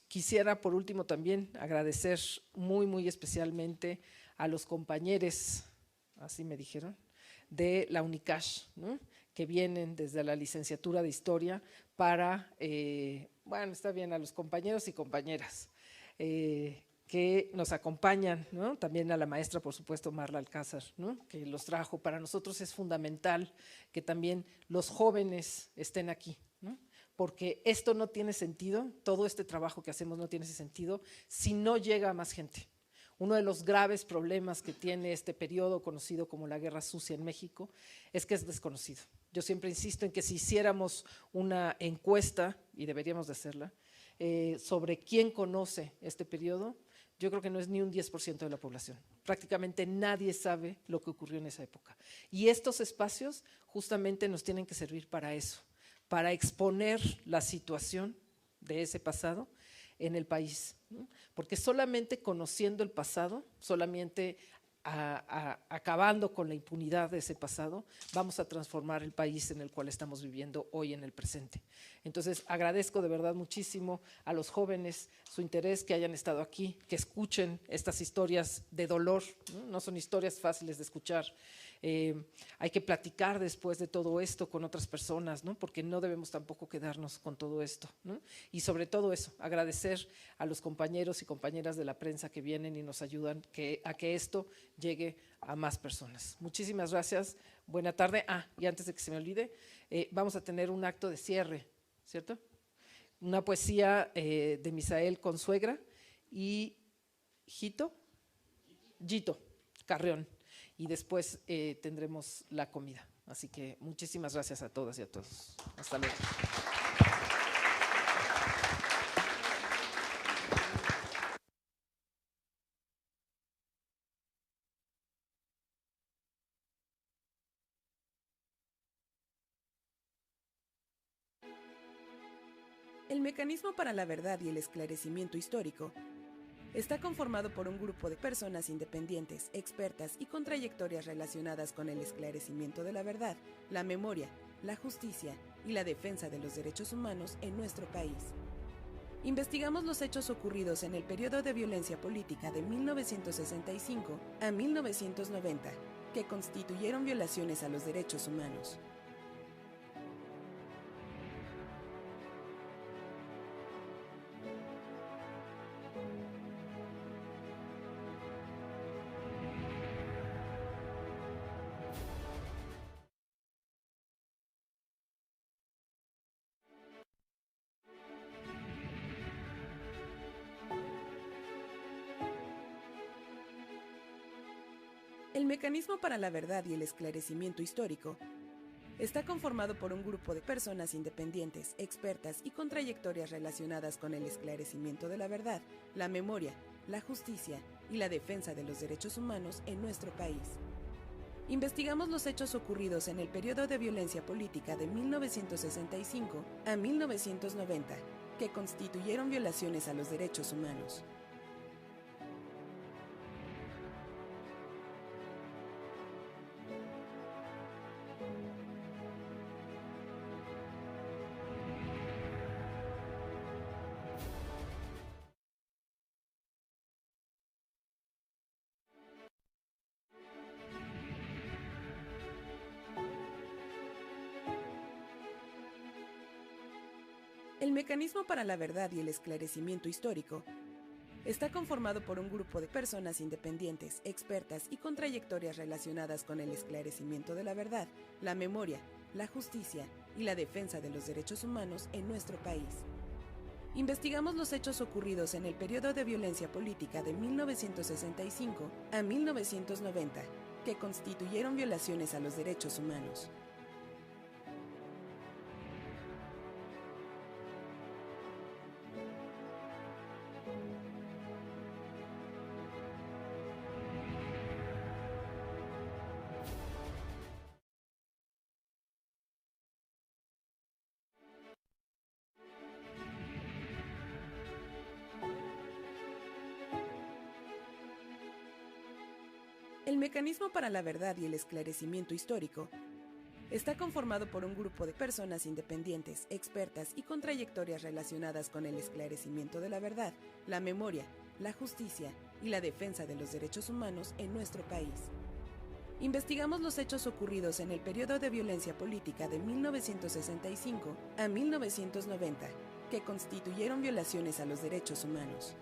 Quisiera por último también agradecer muy, muy especialmente a los compañeros, así me dijeron, de la Unicash, ¿no?, que vienen desde la licenciatura de Historia para, bueno, está bien, a los compañeros y compañeras que nos acompañan, ¿no?, también a la maestra, por supuesto, Marla Alcázar, ¿no?, que los trajo. Para nosotros es fundamental que también los jóvenes estén aquí, ¿no?, porque esto no tiene sentido, todo este trabajo que hacemos no tiene ese sentido si no llega a más gente. Uno de los graves problemas que tiene este periodo conocido como la Guerra Sucia en México es que es desconocido. Yo siempre insisto en que si hiciéramos una encuesta, y deberíamos de hacerla, sobre quién conoce este periodo, yo creo que no es ni un 10% de la población. Prácticamente nadie sabe lo que ocurrió en esa época. Y estos espacios justamente nos tienen que servir para eso, para exponer la situación de ese pasado en el país, ¿no? Porque solamente conociendo el pasado, solamente acabando con la impunidad de ese pasado, vamos a transformar el país en el cual estamos viviendo hoy en el presente. Entonces, agradezco de verdad muchísimo a los jóvenes su interés, que hayan estado aquí, que escuchen estas historias de dolor, ¿no? No son historias fáciles de escuchar. Hay que platicar después de todo esto con otras personas, ¿no? Porque no debemos tampoco quedarnos con todo esto, ¿no? Y sobre todo eso, agradecer a los compañeros y compañeras de la prensa que vienen y nos ayudan a que esto llegue a más personas. Muchísimas gracias, buena tarde. Y antes de que se me olvide, vamos a tener un acto de cierre, ¿cierto? Una poesía de Misael Consuegra y Gito Carrión. Y después tendremos la comida. Así que muchísimas gracias a todas y a todos. Hasta luego. El Mecanismo para la Verdad y el Esclarecimiento Histórico está conformado por un grupo de personas independientes, expertas y con trayectorias relacionadas con el esclarecimiento de la verdad, la memoria, la justicia y la defensa de los derechos humanos en nuestro país. Investigamos los hechos ocurridos en el periodo de violencia política de 1965 a 1990, que constituyeron violaciones a los derechos humanos. El Mecanismo para la Verdad y el Esclarecimiento Histórico está conformado por un grupo de personas independientes, expertas y con trayectorias relacionadas con el esclarecimiento de la verdad, la memoria, la justicia y la defensa de los derechos humanos en nuestro país. Investigamos los hechos ocurridos en el periodo de violencia política de 1965 a 1990, que constituyeron violaciones a los derechos humanos. El Mecanismo para la Verdad y el Esclarecimiento Histórico está conformado por un grupo de personas independientes, expertas y con trayectorias relacionadas con el esclarecimiento de la verdad, la memoria, la justicia y la defensa de los derechos humanos en nuestro país. Investigamos los hechos ocurridos en el periodo de violencia política de 1965 a 1990, que constituyeron violaciones a los derechos humanos. El Mecanismo para la Verdad y el Esclarecimiento Histórico está conformado por un grupo de personas independientes, expertas y con trayectorias relacionadas con el esclarecimiento de la verdad, la memoria, la justicia y la defensa de los derechos humanos en nuestro país. Investigamos los hechos ocurridos en el periodo de violencia política de 1965 a 1990, que constituyeron violaciones a los derechos humanos.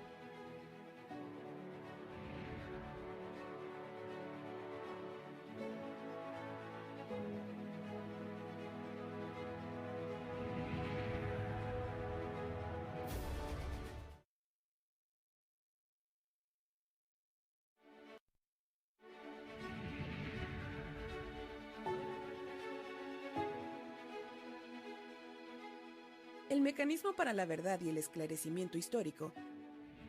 El Mecanismo para la Verdad y el Esclarecimiento Histórico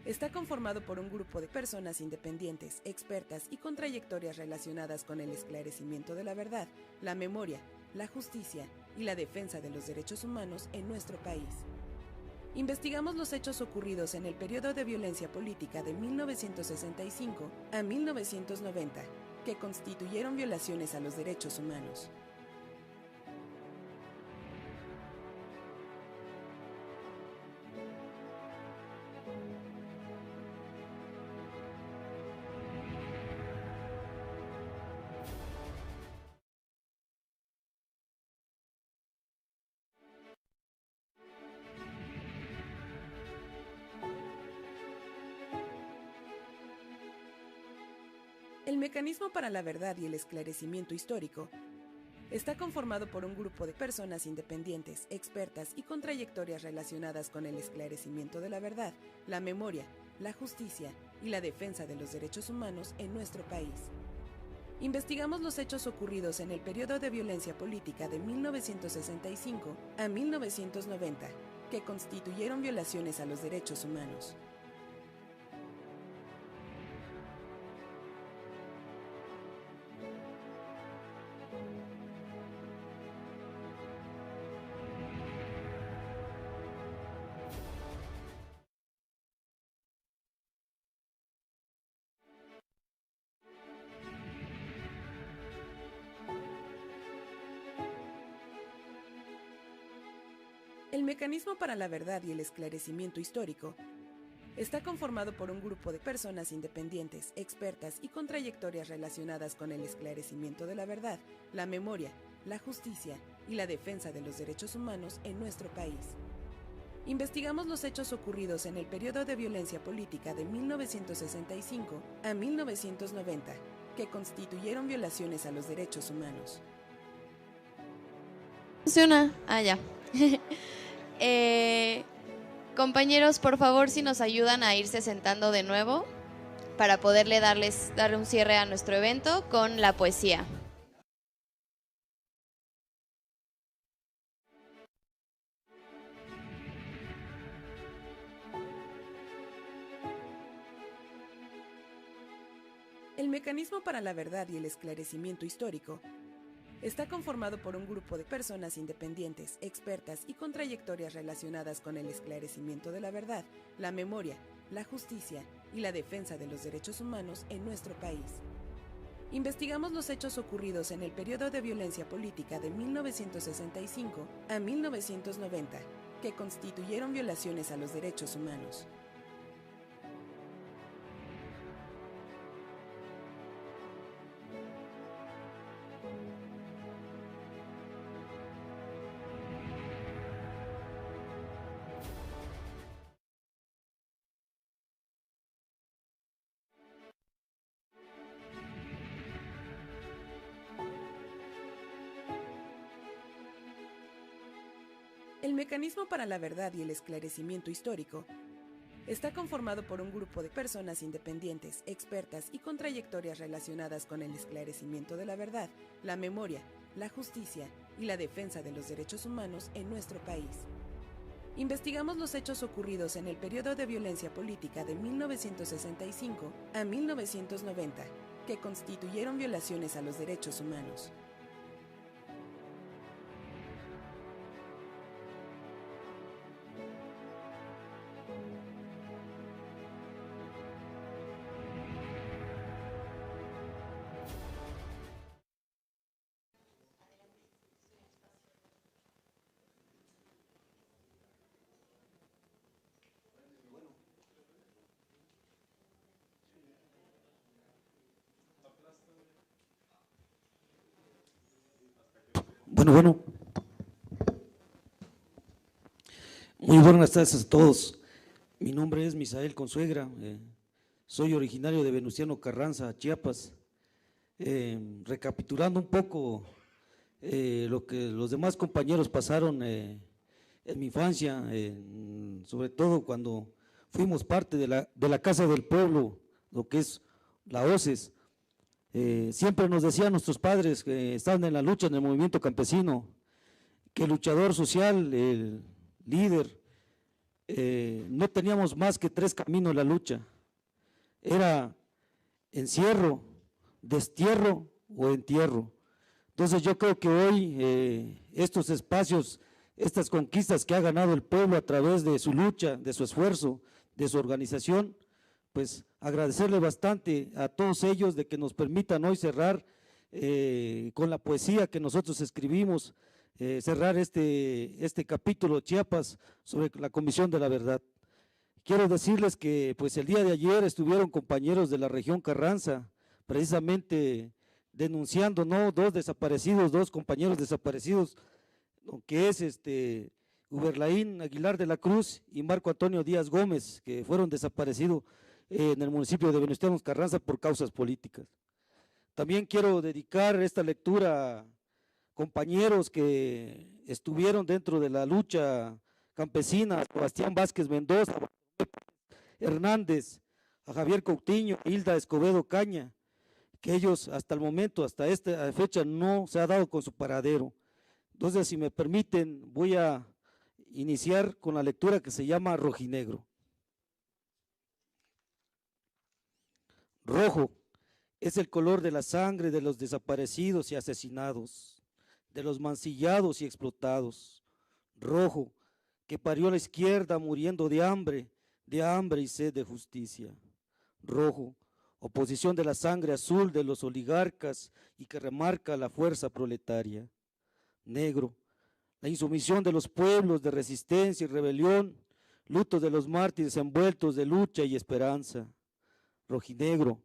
Está conformado por un grupo de personas independientes, expertas y con trayectorias relacionadas con el esclarecimiento de la verdad, la memoria, la justicia y la defensa de los derechos humanos en nuestro país. Investigamos los hechos ocurridos en el periodo de violencia política de 1965 a 1990, que constituyeron violaciones a los derechos humanos. El Mecanismo para la Verdad y el Esclarecimiento Histórico está conformado por un grupo de personas independientes, expertas y con trayectorias relacionadas con el esclarecimiento de la verdad, la memoria, la justicia y la defensa de los derechos humanos en nuestro país. Investigamos los hechos ocurridos en el periodo de violencia política de 1965 a 1990, que constituyeron violaciones a los derechos humanos. El Mecanismo para la Verdad y el Esclarecimiento Histórico está conformado por un grupo de personas independientes, expertas y con trayectorias relacionadas con el esclarecimiento de la verdad, la memoria, la justicia y la defensa de los derechos humanos en nuestro país. Investigamos los hechos ocurridos en el periodo de violencia política de 1965 a 1990, que constituyeron violaciones a los derechos humanos. Funciona. Ya. Compañeros, por favor, si nos ayudan a irse sentando de nuevo para poderle darle un cierre a nuestro evento con la poesía. El Mecanismo para la Verdad y el Esclarecimiento Histórico está conformado por un grupo de personas independientes, expertas y con trayectorias relacionadas con el esclarecimiento de la verdad, la memoria, la justicia y la defensa de los derechos humanos en nuestro país. Investigamos los hechos ocurridos en el periodo de violencia política de 1965 a 1990, que constituyeron violaciones a los derechos humanos. El Mecanismo para la Verdad y el Esclarecimiento Histórico está conformado por un grupo de personas independientes, expertas y con trayectorias relacionadas con el esclarecimiento de la verdad, la memoria, la justicia y la defensa de los derechos humanos en nuestro país. Investigamos los hechos ocurridos en el periodo de violencia política de 1965 a 1990, que constituyeron violaciones a los derechos humanos. Bueno. Muy buenas tardes a todos. Mi nombre es Misael Consuegra, soy originario de Venustiano Carranza, Chiapas. Recapitulando un poco lo que los demás compañeros pasaron en mi infancia, sobre todo cuando fuimos parte de la Casa del Pueblo, lo que es la OCES. Siempre nos decían nuestros padres que estaban en la lucha en el movimiento campesino, que el luchador social, el líder, no teníamos más que 3 caminos en la lucha. Era encierro, destierro o entierro. Entonces yo creo que hoy estos espacios, estas conquistas que ha ganado el pueblo a través de su lucha, de su esfuerzo, de su organización, pues agradecerle bastante a todos ellos de que nos permitan hoy cerrar con la poesía que nosotros escribimos, cerrar este capítulo Chiapas sobre la Comisión de la Verdad. Quiero decirles que pues el día de ayer estuvieron compañeros de la región Carranza, precisamente denunciando, ¿no?, 2 desaparecidos, 2 compañeros desaparecidos, que es Uberlaín Aguilar de la Cruz y Marco Antonio Díaz Gómez, que fueron desaparecidos en el municipio de Venustiano Carranza por causas políticas. También quiero dedicar esta lectura a compañeros que estuvieron dentro de la lucha campesina: Sebastián Vázquez Mendoza, Hernández, a Javier Coutinho, Hilda Escobedo Caña, que ellos hasta el momento, hasta esta fecha, no se ha dado con su paradero. Entonces, si me permiten, voy a iniciar con la lectura que se llama Rojinegro. Rojo es el color de la sangre de los desaparecidos y asesinados, de los mancillados y explotados. Rojo, que parió la izquierda muriendo de hambre y sed de justicia. Rojo, oposición de la sangre azul de los oligarcas y que remarca la fuerza proletaria. Negro, la insumisión de los pueblos de resistencia y rebelión, luto de los mártires envueltos de lucha y esperanza. Rojinegro,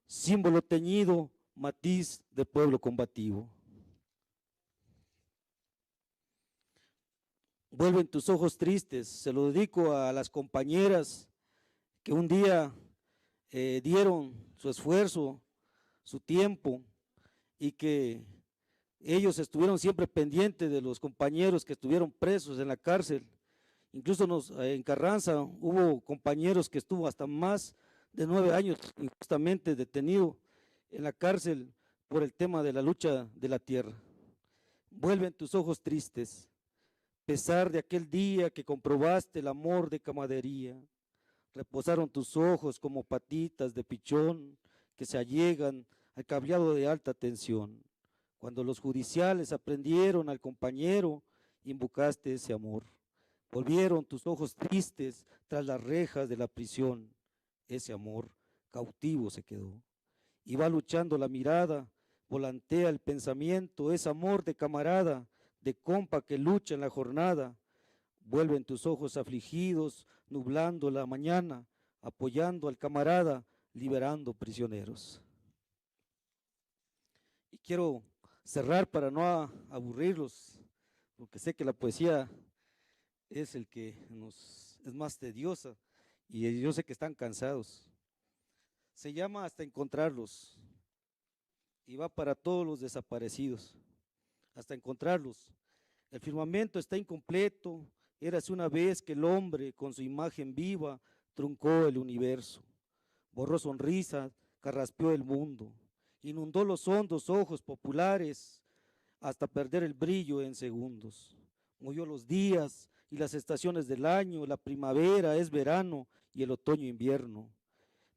símbolo teñido, matiz de pueblo combativo. Vuelven tus ojos tristes, se lo dedico a las compañeras que un día dieron su esfuerzo, su tiempo, y que ellos estuvieron siempre pendientes de los compañeros que estuvieron presos en la cárcel. Incluso en Carranza hubo compañeros que estuvo hasta más de 9 años injustamente detenido en la cárcel por el tema de la lucha de la tierra. Vuelven tus ojos tristes, pesar de aquel día que comprobaste el amor de camaradería. Reposaron tus ojos como patitas de pichón que se allegan al cableado de alta tensión. Cuando los judiciales aprendieron al compañero, invocaste ese amor. Volvieron tus ojos tristes tras las rejas de la prisión. Ese amor cautivo se quedó. Y va luchando la mirada, volantea el pensamiento, es amor de camarada, de compa que lucha en la jornada. Vuelven tus ojos afligidos, nublando la mañana, apoyando al camarada, liberando prisioneros. Y quiero cerrar para no aburrirlos, porque sé que la poesía es el que es más tediosa y yo sé que están cansados. Se llama Hasta encontrarlos y va para todos los desaparecidos. Hasta encontrarlos. El firmamento está incompleto. Érase una vez que el hombre con su imagen viva truncó el universo, borró sonrisas, carraspeó el mundo, inundó los hondos ojos populares hasta perder el brillo en segundos. Movió los días y las estaciones del año, la primavera es verano y el otoño invierno.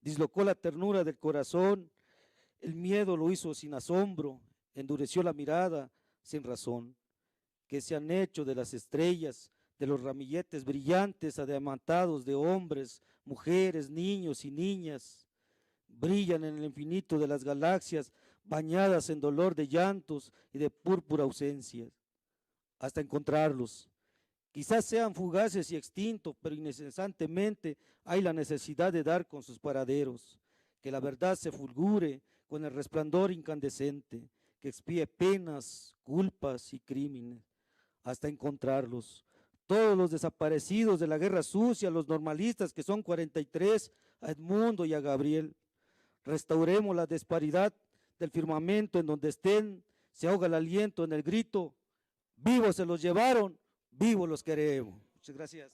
Dislocó la ternura del corazón, el miedo lo hizo sin asombro, endureció la mirada sin razón. Que se han hecho de las estrellas, de los ramilletes brillantes, adiamantados de hombres, mujeres, niños y niñas? Brillan en el infinito de las galaxias, bañadas en dolor de llantos y de púrpura ausencias, hasta encontrarlos. Quizás sean fugaces y extintos, pero incesantemente hay la necesidad de dar con sus paraderos, que la verdad se fulgure con el resplandor incandescente, que expíe penas, culpas y crímenes, hasta encontrarlos. Todos los desaparecidos de la guerra sucia, los normalistas que son 43, a Edmundo y a Gabriel. Restauremos la disparidad del firmamento en donde estén, se ahoga el aliento en el grito, vivos se los llevaron, vivos los queremos. Muchas gracias.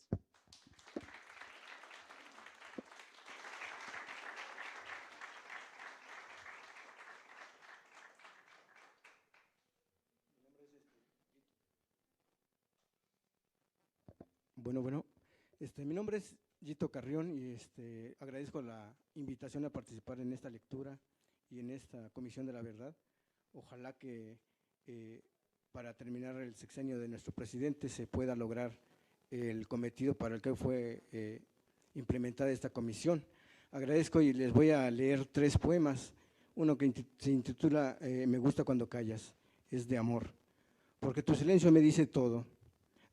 Bueno, Mi nombre es Gito Carrión y agradezco la invitación a participar en esta lectura y en esta Comisión de la Verdad. Ojalá que para terminar el sexenio de nuestro presidente se pueda lograr el cometido para el que fue implementada esta comisión. Agradezco y les voy a leer 3 poemas. Uno que se intitula Me gusta cuando callas, es de amor. Porque tu silencio me dice todo.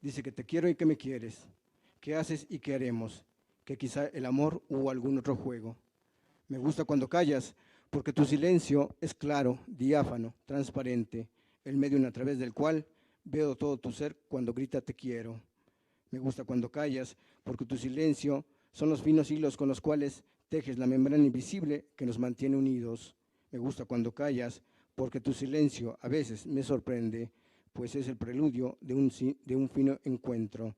Dice que te quiero y que me quieres. ¿Qué haces y qué haremos? Que quizá el amor u algún otro juego. Me gusta cuando callas, porque tu silencio es claro, diáfano, transparente, el medio a través del cual veo todo tu ser cuando grita te quiero. Me gusta cuando callas, porque tu silencio son los finos hilos con los cuales tejes la membrana invisible que nos mantiene unidos. Me gusta cuando callas, porque tu silencio a veces me sorprende, pues es el preludio de un fino encuentro,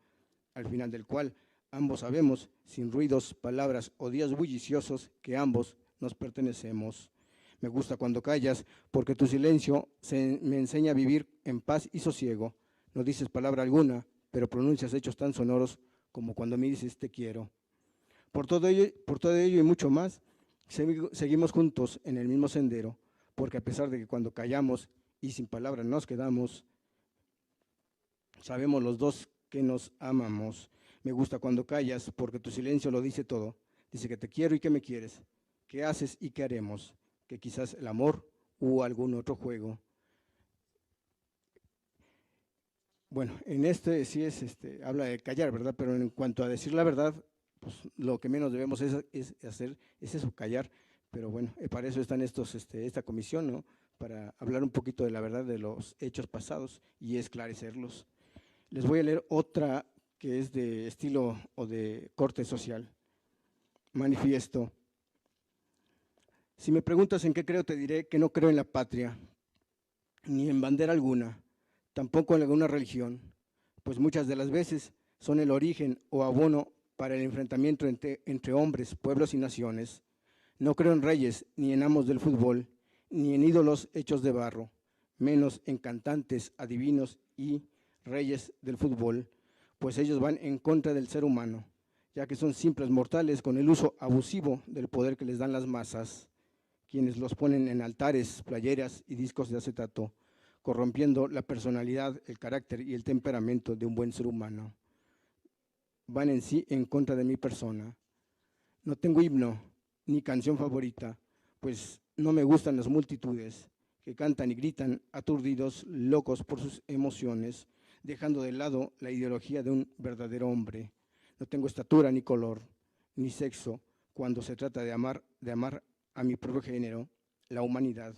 al final del cual ambos sabemos, sin ruidos, palabras o días bulliciosos, que ambos nos pertenecemos. Me gusta cuando callas, porque tu silencio me enseña a vivir en paz y sosiego. No dices palabra alguna, pero pronuncias hechos tan sonoros como cuando me dices te quiero. Por todo ello y mucho más, seguimos juntos en el mismo sendero, porque a pesar de que cuando callamos y sin palabras nos quedamos, sabemos los dos que nos amamos. Me gusta cuando callas, porque tu silencio lo dice todo. Dice que te quiero y que me quieres, qué haces y qué haremos, que quizás el amor u algún otro juego. Bueno, en sí habla de callar, ¿verdad? Pero en cuanto a decir la verdad, pues lo que menos debemos hacer es eso, callar. Pero bueno, para eso están esta comisión, ¿no? Para hablar un poquito de la verdad de los hechos pasados y esclarecerlos. Les voy a leer otra que es de estilo o de corte social. Manifiesto. Si me preguntas en qué creo, te diré que no creo en la patria, ni en bandera alguna, tampoco en alguna religión, pues muchas de las veces son el origen o abono para el enfrentamiento entre hombres, pueblos y naciones. No creo en reyes, ni en amos del fútbol, ni en ídolos hechos de barro, menos en cantantes, adivinos y reyes del fútbol, pues ellos van en contra del ser humano, ya que son simples mortales con el uso abusivo del poder que les dan las masas, quienes los ponen en altares, playeras y discos de acetato, corrompiendo la personalidad, el carácter y el temperamento de un buen ser humano. Van en sí en contra de mi persona. No tengo himno ni canción favorita, pues no me gustan las multitudes que cantan y gritan aturdidos, locos por sus emociones, dejando de lado la ideología de un verdadero hombre. No tengo estatura ni color, ni sexo, cuando se trata de amar a mi propio género, la humanidad,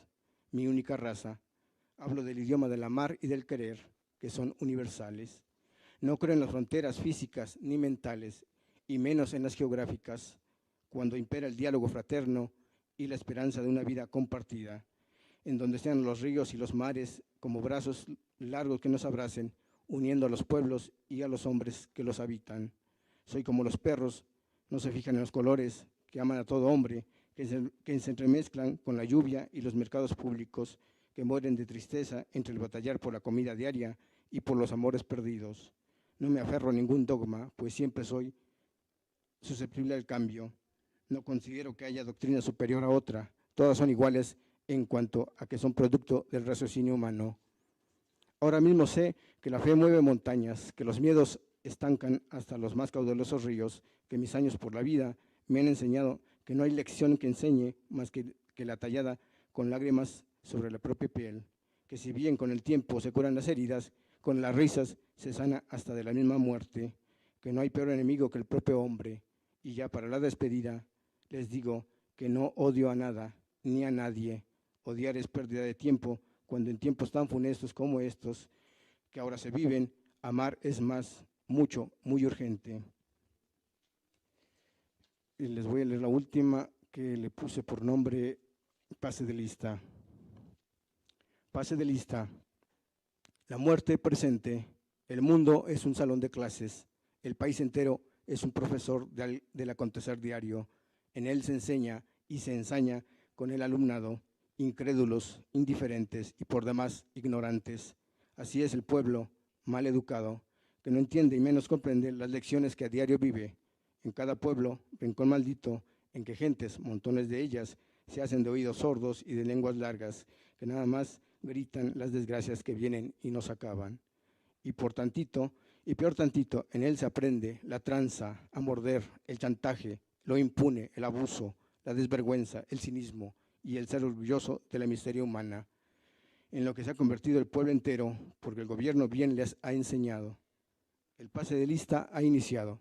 mi única raza. Hablo del idioma del amar y del querer, que son universales. No creo en las fronteras físicas ni mentales, y menos en las geográficas, cuando impera el diálogo fraterno y la esperanza de una vida compartida, en donde sean los ríos y los mares como brazos largos que nos abracen, uniendo a los pueblos y a los hombres que los habitan. Soy como los perros, no se fijan en los colores, que aman a todo hombre, que se entremezclan con la lluvia y los mercados públicos, que mueren de tristeza entre el batallar por la comida diaria y por los amores perdidos. No me aferro a ningún dogma, pues siempre soy susceptible al cambio. No considero que haya doctrina superior a otra, todas son iguales en cuanto a que son producto del raciocinio humano. Ahora mismo sé que la fe mueve montañas, que los miedos estancan hasta los más caudalosos ríos, que mis años por la vida me han enseñado que no hay lección que enseñe más que la tallada con lágrimas sobre la propia piel, que si bien con el tiempo se curan las heridas, con las risas se sana hasta de la misma muerte, que no hay peor enemigo que el propio hombre. Y ya para la despedida les digo que no odio a nada ni a nadie. Odiar es pérdida de tiempo, cuando en tiempos tan funestos como estos que ahora se viven, amar es más, mucho, muy urgente. Y les voy a leer la última que le puse por nombre Pase de lista. Pase de lista. La muerte presente. El mundo es un salón de clases. El país entero es un profesor del acontecer diario. En él se enseña y se ensaña con el alumnado, incrédulos, indiferentes y por demás ignorantes. Así es el pueblo mal educado, que no entiende y menos comprende las lecciones que a diario vive en cada pueblo, rincón maldito, en que gentes, montones de ellas, se hacen de oídos sordos y de lenguas largas, que nada más gritan las desgracias que vienen y nos acaban. Y por tantito, y peor tantito, en él se aprende la tranza, a morder, el chantaje, lo impune, el abuso, la desvergüenza, el cinismo y el ser orgulloso de la miseria humana, en lo que se ha convertido el pueblo entero, porque el gobierno bien les ha enseñado. El pase de lista ha iniciado.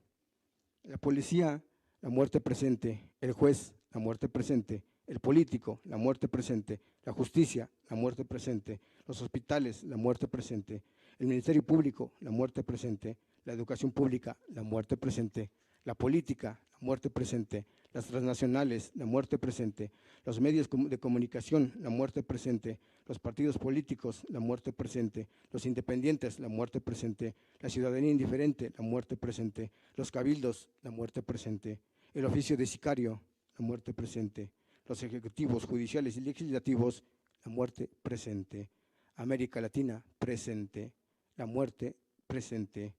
La policía, la muerte presente; el juez, la muerte presente; el político, la muerte presente; la justicia, la muerte presente; los hospitales, la muerte presente; el Ministerio Público, la muerte presente; la educación pública, la muerte presente; la política, la muerte presente; las transnacionales, la muerte presente; los medios de comunicación, la muerte presente; los partidos políticos, la muerte presente; los independientes, la muerte presente; la ciudadanía indiferente, la muerte presente; los cabildos, la muerte presente; el oficio de sicario, la muerte presente; los ejecutivos, judiciales y legislativos, la muerte presente; América Latina, presente; la muerte presente.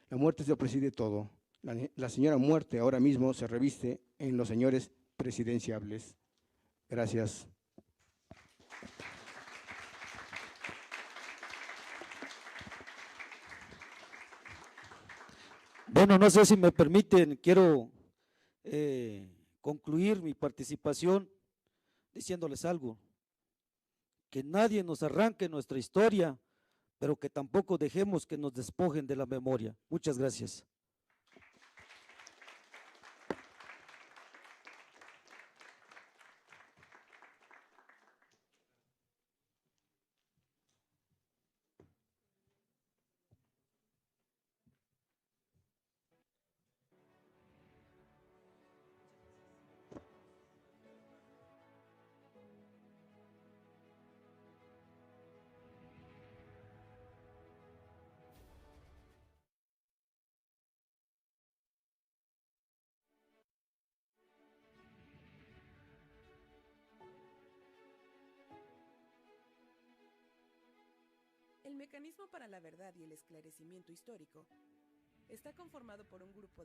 La muerte se lo preside todo. La señora muerte ahora mismo se reviste en los señores presidenciables. Gracias. Bueno, no sé si me permiten, quiero concluir mi participación diciéndoles algo, que nadie nos arranque nuestra historia, pero que tampoco dejemos que nos despojen de la memoria. Muchas gracias. El Mecanismo para la Verdad y el Esclarecimiento Histórico está conformado por un grupo